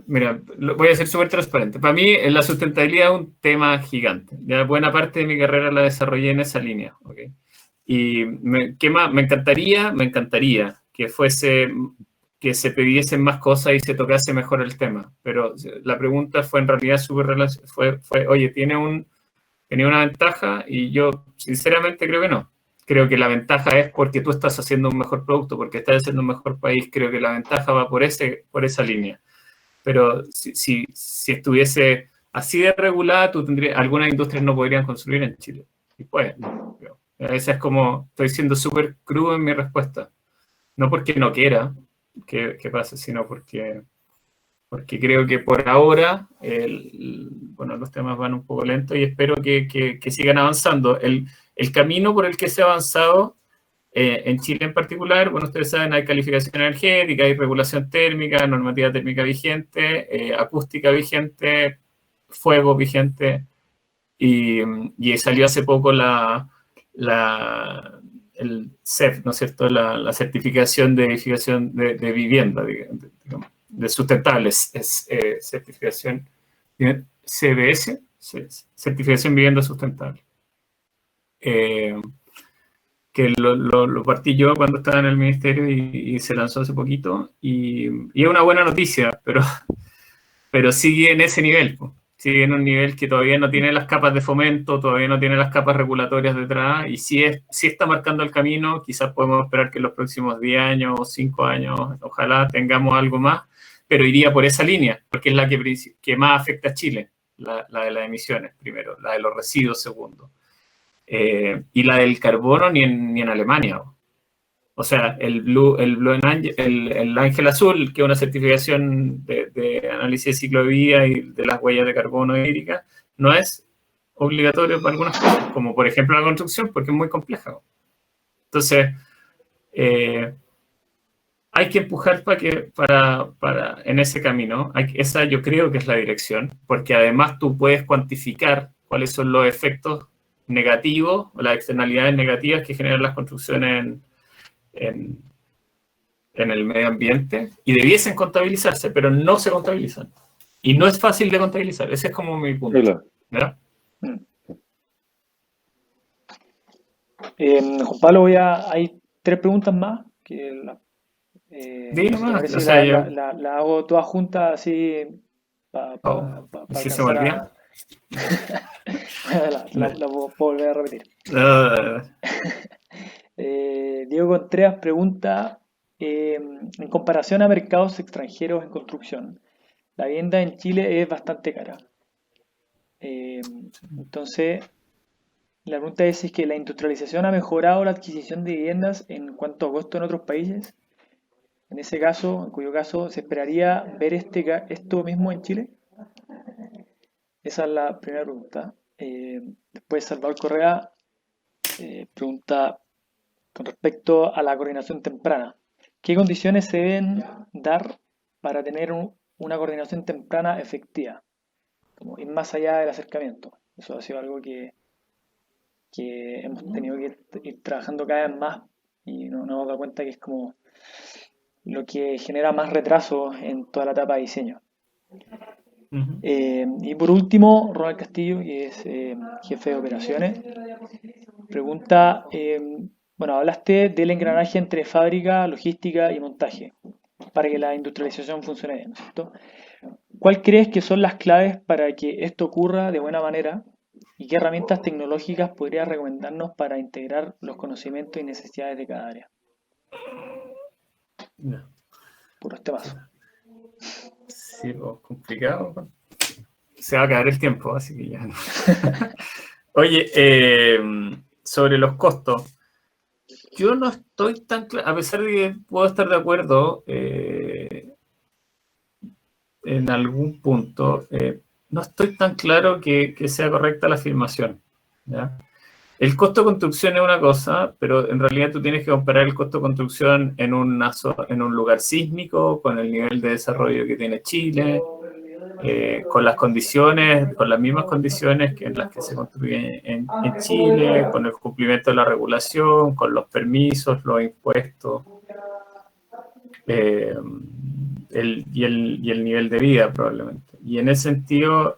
Mira, voy a ser súper transparente. Para mí, la sustentabilidad es un tema gigante. Ya buena parte de mi carrera la desarrollé en esa línea. ¿Okay? Y ¿qué más? Me encantaría que se pidiesen más cosas y se tocase mejor el tema. Pero la pregunta fue en realidad fue oye, ¿tenía una ventaja? Y yo sinceramente creo que no. Creo que la ventaja es porque tú estás haciendo un mejor producto, porque estás haciendo un mejor país. Creo que la ventaja va por esa línea. Pero si estuviese así de regulada, algunas industrias no podrían construir en Chile. y pueden. A veces es como, estoy siendo súper crudo en mi respuesta. No porque no quiera que pase, sino porque creo que por ahora, bueno, los temas van un poco lentos y espero que sigan avanzando. El camino por el que se ha avanzado, en Chile en particular, bueno, ustedes saben, hay calificación energética, hay regulación térmica, normativa térmica vigente, acústica vigente, fuego vigente, y salió hace poco el CEF, ¿no es cierto?, la certificación de edificación de vivienda, digamos, de sustentables, certificación CBS, certificación vivienda sustentable. Que lo partí yo cuando estaba en el ministerio y se lanzó hace poquito, y es una buena noticia, pero sigue en ese nivel, sigue en un nivel que todavía no tiene las capas de fomento, todavía no tiene las capas regulatorias detrás, y sí está marcando el camino. Quizás podemos esperar que en los próximos 10 años o 5 años, ojalá tengamos algo más, pero iría por esa línea, porque es la que más afecta a Chile, la de las emisiones primero, la de los residuos segundo. Y la del carbono ni en Alemania. O sea, el Ángel Azul, que es una certificación de análisis de ciclo de vida y de las huellas de carbono hídrica, no es obligatorio para algunas cosas, como por ejemplo la construcción, porque es muy compleja. Entonces, hay que empujar para en ese camino. Esa yo creo que es la dirección, porque además tú puedes cuantificar cuáles son los efectos negativos o las externalidades negativas que generan las construcciones en el medio ambiente, y debiesen contabilizarse, pero no se contabilizan. Y no es fácil de contabilizar. Ese es como mi punto. Claro. ¿Verdad? Juan Pablo, hay 3 preguntas más que o sea, la hago todas juntas así para si se me olvida. la puedo volver a repetir. No. Diego Contreras pregunta, en comparación a mercados extranjeros en construcción, la vivienda en Chile es bastante cara. Entonces, la pregunta es si es que la industrialización ha mejorado la adquisición de viviendas en cuanto a costo en otros países. En ese caso, en cuyo caso se esperaría ver esto mismo en Chile. Esa es la primera pregunta. Después Salvador Correa pregunta con respecto a la coordinación temprana. ¿Qué condiciones se deben dar para tener una coordinación temprana efectiva? Como ir más allá del acercamiento. Eso ha sido algo que hemos tenido que ir trabajando cada vez más y nos hemos dado cuenta que es como lo que genera más retraso en toda la etapa de diseño. Uh-huh. Y por último, Ronald Castillo, que es jefe de operaciones, pregunta, bueno, hablaste del engranaje entre fábrica, logística y montaje para que la industrialización funcione bien, ¿no es cierto? ¿Cuál crees que son las claves para que esto ocurra de buena manera? ¿Y qué herramientas tecnológicas podrías recomendarnos para integrar los conocimientos y necesidades de cada área? No. Puros temas. Sí, pues, complicado. Se va a acabar el tiempo, así que ya no. Oye, sobre los costos, yo no estoy tan claro, a pesar de que puedo estar de acuerdo en algún punto, no estoy tan claro que sea correcta la afirmación, ¿ya? El costo de construcción es una cosa, pero en realidad tú tienes que comparar el costo de construcción en un lugar sísmico, con el nivel de desarrollo que tiene Chile, con las condiciones, con las mismas condiciones en las que se construye en Chile, con el cumplimiento de la regulación, con los permisos, los impuestos, y el nivel de vida probablemente. Y en ese sentido,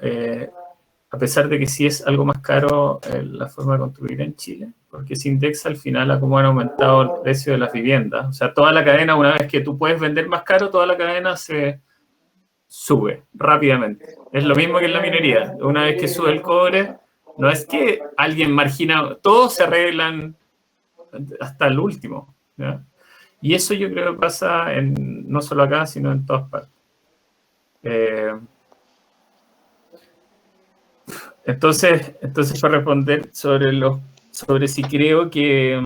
a pesar de que sí es algo más caro la forma de construir en Chile, porque se indexa al final a cómo han aumentado el precio de las viviendas. O sea, toda la cadena, una vez que tú puedes vender más caro, toda la cadena se sube rápidamente. Es lo mismo que en la minería. Una vez que sube el cobre, no es que alguien margina, todos se arreglan hasta el último, ¿ya? Y eso yo creo que pasa no solo acá, sino en todas partes. Entonces para responder sobre si creo que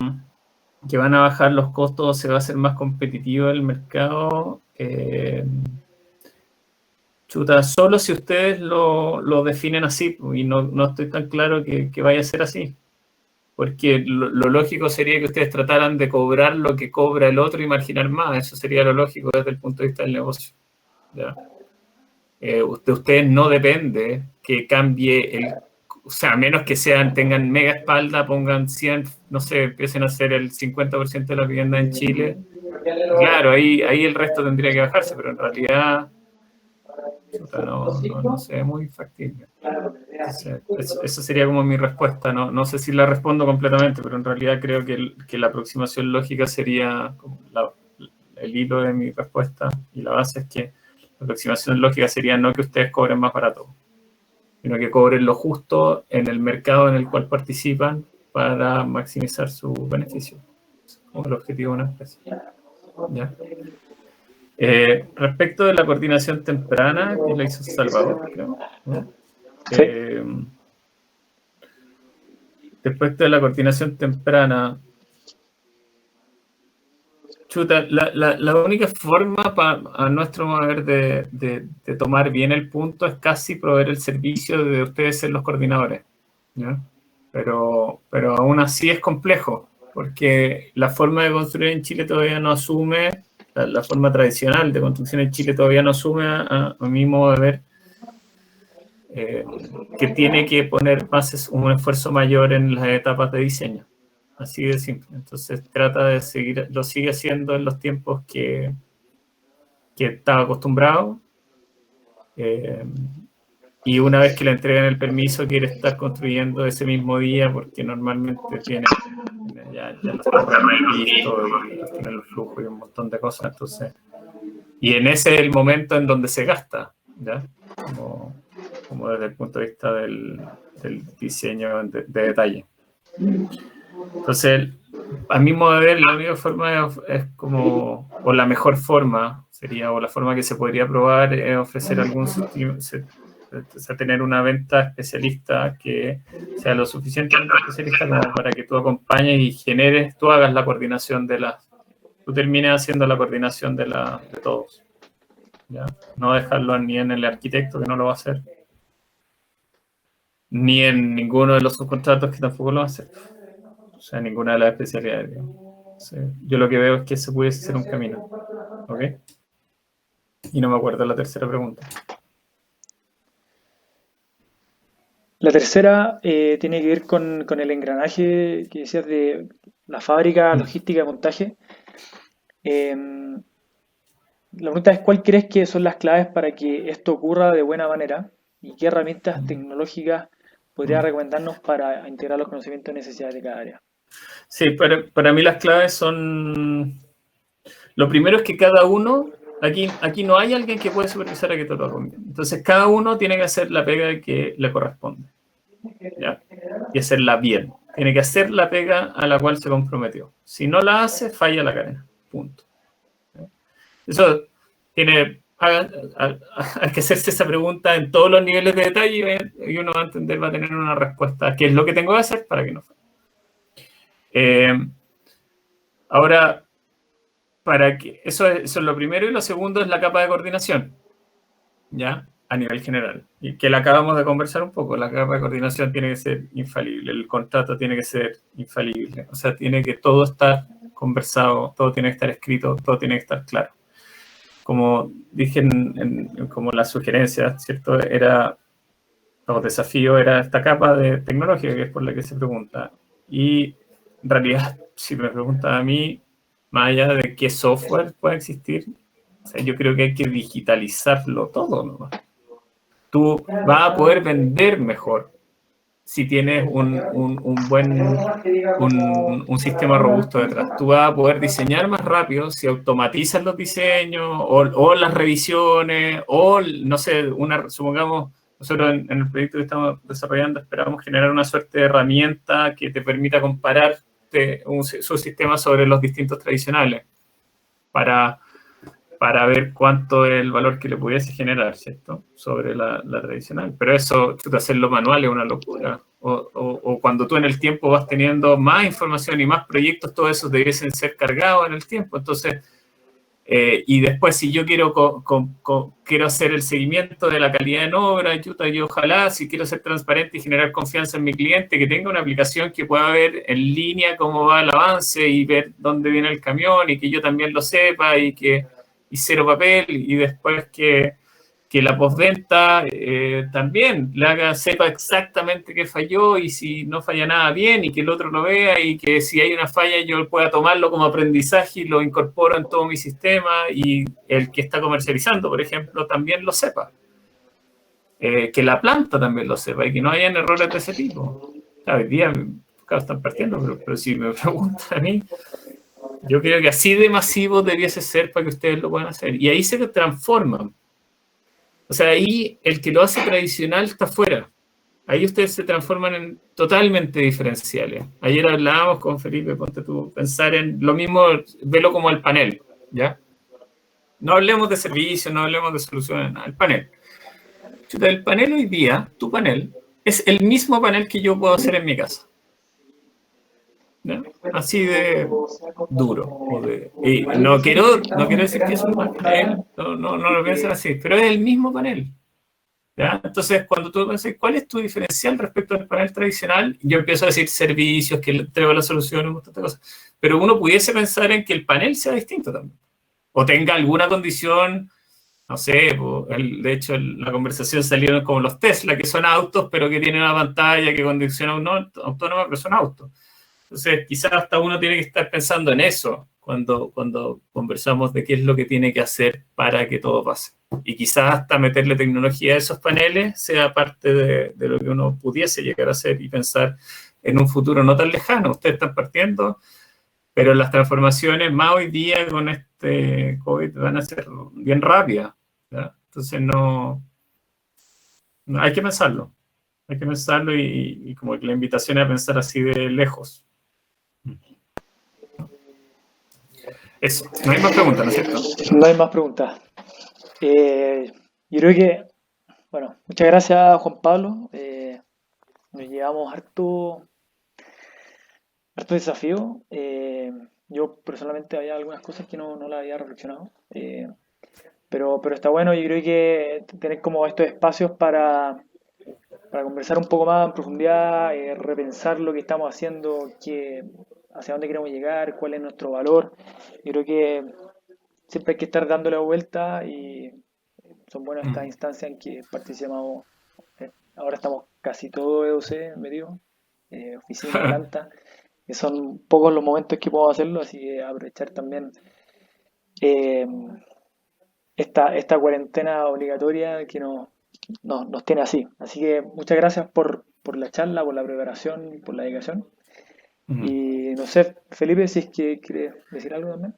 van a bajar los costos o se va a hacer más competitivo el mercado, solo si ustedes lo definen así, y no estoy tan claro que vaya a ser así. Porque lo lógico sería que ustedes trataran de cobrar lo que cobra el otro y marginar más. Eso sería lo lógico desde el punto de vista del negocio. ¿Ya? Ustedes no depende que cambie o sea, a menos que tengan mega espalda, pongan 100, no sé, empiecen a hacer el 50% de la vivienda en Chile. Claro, ahí el resto tendría que bajarse, pero en realidad no se ve muy factible. Esa sería como mi respuesta. No sé si la respondo completamente, pero en realidad creo que la aproximación lógica sería el hilo de mi respuesta, y la base es que la aproximación lógica sería no que ustedes cobren más barato, sino que cobren lo justo en el mercado en el cual participan para maximizar su beneficio, como el objetivo de una empresa. ¿Ya? Respecto de la coordinación temprana, que la hizo Salvador, creo, ¿no? Sí. Respecto de la coordinación temprana, la única forma, a nuestro modo de ver, de tomar bien el punto es casi proveer el servicio de ustedes ser los coordinadores, ¿ya? Pero aún así es complejo, porque la forma de construir en Chile todavía no asume, la forma tradicional de construcción en Chile todavía no asume, a mi modo de ver, que tiene que poner un esfuerzo mayor en las etapas de diseño. Así de simple. Entonces trata de lo sigue haciendo en los tiempos que estaba acostumbrado. Y una vez que le entregan el permiso, quiere estar construyendo ese mismo día, porque normalmente tiene ya los terrenos listos y tiene el flujo y un montón de cosas. Entonces, y en ese es el momento en donde se gasta, ¿ya? Como desde el punto de vista del diseño de detalle. Entonces, a mi modo de ver, la única forma es como, o la mejor forma sería, o la forma que se podría probar, es ofrecer tener una venta especialista que sea lo suficientemente especialista como para que tú acompañes y generes, tú hagas la coordinación tú termines haciendo la coordinación de todos. ¿Ya? No dejarlo ni en el arquitecto, que no lo va a hacer, ni en ninguno de los subcontratos, que tampoco lo va a hacer. O sea, ninguna de las especialidades. Sí. Yo lo que veo es que se pudiese ser un camino. ¿Ok? Y no me acuerdo la tercera pregunta. La tercera tiene que ver con el engranaje que decías de la fábrica, logística, montaje. La pregunta es, ¿cuál crees que son las claves para que esto ocurra de buena manera? ¿Y qué herramientas tecnológicas podría recomendarnos para integrar los conocimientos y necesidades de cada área? Sí, para mí las claves son... Lo primero es que cada uno... Aquí no hay alguien que puede supervisar a que todo lo haga bien. Entonces, cada uno tiene que hacer la pega que le corresponde, ¿ya? Y hacerla bien. Tiene que hacer la pega a la cual se comprometió. Si no la hace, falla la cadena. Punto. Eso hay que hacerse esa pregunta en todos los niveles de detalle, y uno va a entender, va a tener una respuesta. ¿Qué es lo que tengo que hacer para que no falle? Ahora, eso es lo primero, y lo segundo es la capa de coordinación, ¿ya? A nivel general. Y que la acabamos de conversar un poco. La capa de coordinación tiene que ser infalible, el contrato tiene que ser infalible. O sea, tiene que todo estar conversado, todo tiene que estar escrito, todo tiene que estar claro. Como dije como la sugerencia, ¿cierto? Desafío era esta capa de tecnología, que es por la que se pregunta. Y en realidad, si me preguntan a mí, más allá de qué software puede existir, o sea, yo creo que hay que digitalizarlo todo, ¿no? Tú vas a poder vender mejor si tienes un sistema robusto detrás. Tú vas a poder diseñar más rápido si automatizas los diseños o las revisiones, o, no sé, supongamos, nosotros en el proyecto que estamos desarrollando esperamos generar una suerte de herramienta que te permita comparar su sistema sobre los distintos tradicionales para para ver cuánto es el valor que le pudiese generar, ¿cierto? Sobre la tradicional. Pero eso, hacerlo manual es una locura. O cuando tú en el tiempo vas teniendo más información y más proyectos, todo eso debiesen ser cargados en el tiempo. Entonces, y después si yo quiero hacer el seguimiento de la calidad en obra, yo ojalá, si quiero ser transparente y generar confianza en mi cliente, que tenga una aplicación que pueda ver en línea cómo va el avance y ver dónde viene el camión y que yo también lo sepa y cero papel, y después que la postventa también sepa exactamente qué falló y si no falla nada bien, y que el otro lo vea, y que si hay una falla yo pueda tomarlo como aprendizaje y lo incorporo en todo mi sistema, y el que está comercializando, por ejemplo, también lo sepa. Que la planta también lo sepa y que no hayan errores de ese tipo. Hoy día están partiendo, pero si me preguntan a mí, yo creo que así de masivo debiese ser para que ustedes lo puedan hacer. Y ahí se transforman. O sea, ahí el que lo hace tradicional está fuera. Ahí ustedes se transforman en totalmente diferenciales. Ayer hablábamos con Felipe, ponte tú, pensar en lo mismo, velo como el panel, ¿ya? No hablemos de servicios, no hablemos de soluciones, nada, el panel. El panel hoy día, tu panel, es el mismo panel que yo puedo hacer en mi casa. ¿Ya? Así de duro. Y no quiero decir que es un mal panel, no lo piensen así, pero es el mismo panel. ¿Ya? Entonces, cuando tú piensas, ¿cuál es tu diferencial respecto al panel tradicional? Yo empiezo a decir servicios, que le entrego la solución, un montón de cosas. Pero uno pudiese pensar en que el panel sea distinto también. O tenga alguna condición, no sé, de hecho, la conversación salieron como los Tesla, que son autos, pero que tienen una pantalla que condiciona autónoma, pero son autos. Entonces, quizás hasta uno tiene que estar pensando en eso cuando conversamos de qué es lo que tiene que hacer para que todo pase. Y quizás hasta meterle tecnología a esos paneles sea parte de lo que uno pudiese llegar a hacer y pensar en un futuro no tan lejano. Ustedes están partiendo, pero las transformaciones más hoy día con este COVID van a ser bien rápidas, ¿ya? Entonces, no hay que pensarlo. Hay que pensarlo y como que la invitación es a pensar así de lejos. Eso, no hay más preguntas, ¿no es cierto? No hay más preguntas. Yo creo que, bueno, muchas gracias, Juan Pablo. Nos llevamos harto desafío. Yo personalmente había algunas cosas que no las había reflexionado. Pero está bueno. Yo creo que tener como estos espacios para conversar un poco más en profundidad, repensar lo que estamos haciendo, hacia dónde queremos llegar, cuál es nuestro valor. Yo creo que siempre hay que estar dándole vuelta, y son buenas estas instancias en que participamos. Ahora estamos casi todo EOC metido, oficina, planta, que son pocos los momentos que puedo hacerlo, así que aprovechar también esta cuarentena obligatoria que nos tiene así. Así que muchas gracias por la charla, por la preparación, por la dedicación. Y no sé, Felipe, si es que quieres decir algo también.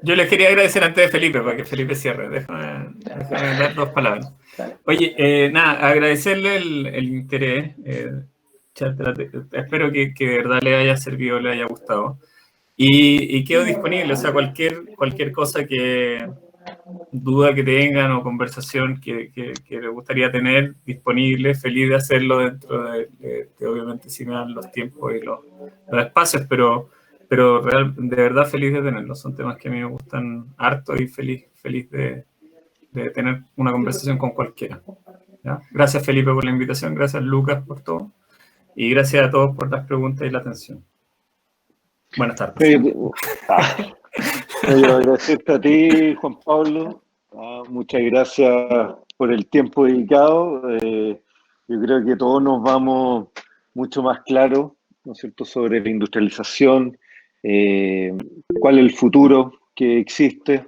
Yo les quería agradecer antes de Felipe, para que Felipe cierre. Déjame dar dos palabras. Oye, agradecerle el interés. Espero que de verdad le haya servido, le haya gustado. Y quedo disponible, o sea, cualquier cosa duda que tengan o conversación que les gustaría tener disponible, feliz de hacerlo dentro de obviamente si me dan los tiempos y los espacios, pero de verdad feliz de tenerlos. Son temas que a mí me gustan harto y feliz de tener una conversación con cualquiera. ¿Ya? Gracias, Felipe, por la invitación, gracias, Lucas, por todo, y gracias a todos por las preguntas y la atención. Buenas tardes. Agradecerte a ti, Juan Pablo. Muchas gracias por el tiempo dedicado. Yo creo que todos nos vamos mucho más claros, ¿no es cierto?, sobre la industrialización, cuál es el futuro que existe,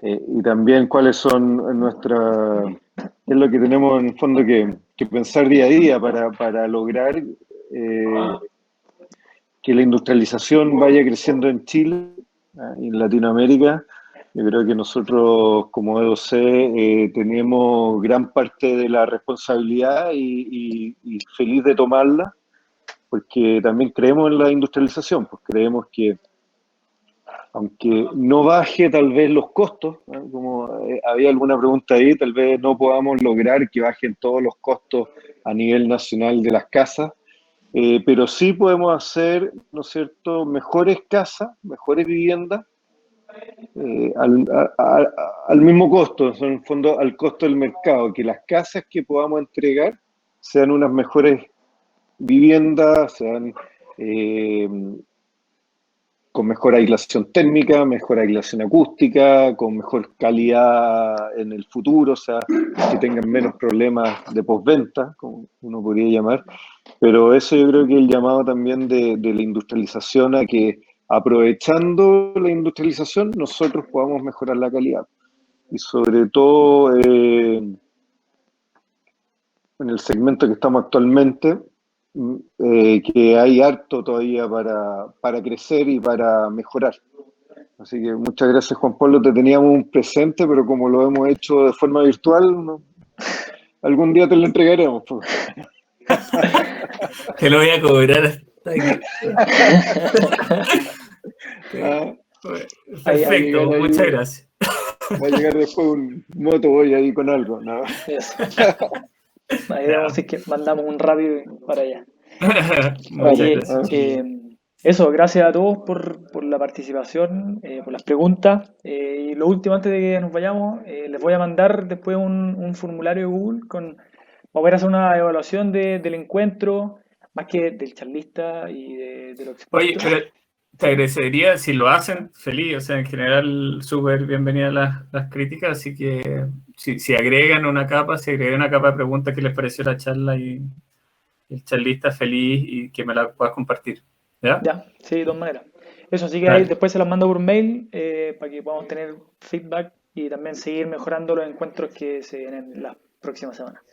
y también cuáles son qué es lo que tenemos en el fondo que pensar día a día para lograr que la industrialización vaya creciendo en Chile y en Latinoamérica. Yo creo que nosotros como EOC tenemos gran parte de la responsabilidad y feliz de tomarla, porque también creemos en la industrialización, pues creemos que aunque no baje tal vez los costos, ¿no? Como había alguna pregunta ahí, tal vez no podamos lograr que bajen todos los costos a nivel nacional de las casas, pero sí podemos hacer, ¿no es cierto?, mejores casas, mejores viviendas, al mismo costo, en el fondo al costo del mercado, que las casas que podamos entregar sean unas mejores viviendas, sean con mejor aislación térmica, mejor aislación acústica, con mejor calidad en el futuro, o sea, que tengan menos problemas de postventa, como uno podría llamar. Pero eso yo creo que el llamado también de la industrialización a que aprovechando la industrialización nosotros podamos mejorar la calidad. Y sobre todo en el segmento que estamos actualmente, que hay harto todavía para crecer y para mejorar. Así que muchas gracias, Juan Pablo. Te teníamos un presente, pero como lo hemos hecho de forma virtual, algún día te lo entregaremos. Te lo voy a cobrar hasta aquí. Perfecto, muchas gracias. Va a llegar después un motoboy ahí con algo, ¿no? Ahí vamos a decir que mandamos un rápido para allá. Muchas gracias. Eso, gracias a todos por la participación, por las preguntas. Y lo último, antes de que nos vayamos, les voy a mandar después un formulario de Google vamos a ver hacer una evaluación del encuentro, más que del charlista y de los expertos. Oye, pero te agradecería si lo hacen, feliz, o sea, en general súper bienvenidas las críticas, así que si agregan una capa, de preguntas que les pareció la charla y el charlista feliz y que me la puedas compartir. ¿Ya? Ya, sí, de todas maneras. Eso, así que ahí después se las mando por mail para que podamos tener feedback y también seguir mejorando los encuentros que se vienen en las próximas semanas.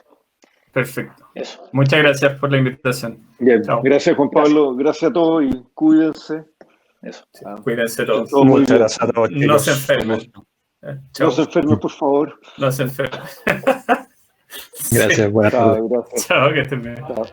Perfecto. Eso. Muchas gracias por la invitación. Bien, gracias Juan Pablo, gracias a todos y cuídense. Eso. Sí, cuídense todos. Muchas gracias a todos. No se enfermen. No se enfermen, por favor. No se enfermen. Gracias, buenas tardes. Gracias. Chao, que estén bien. Chao.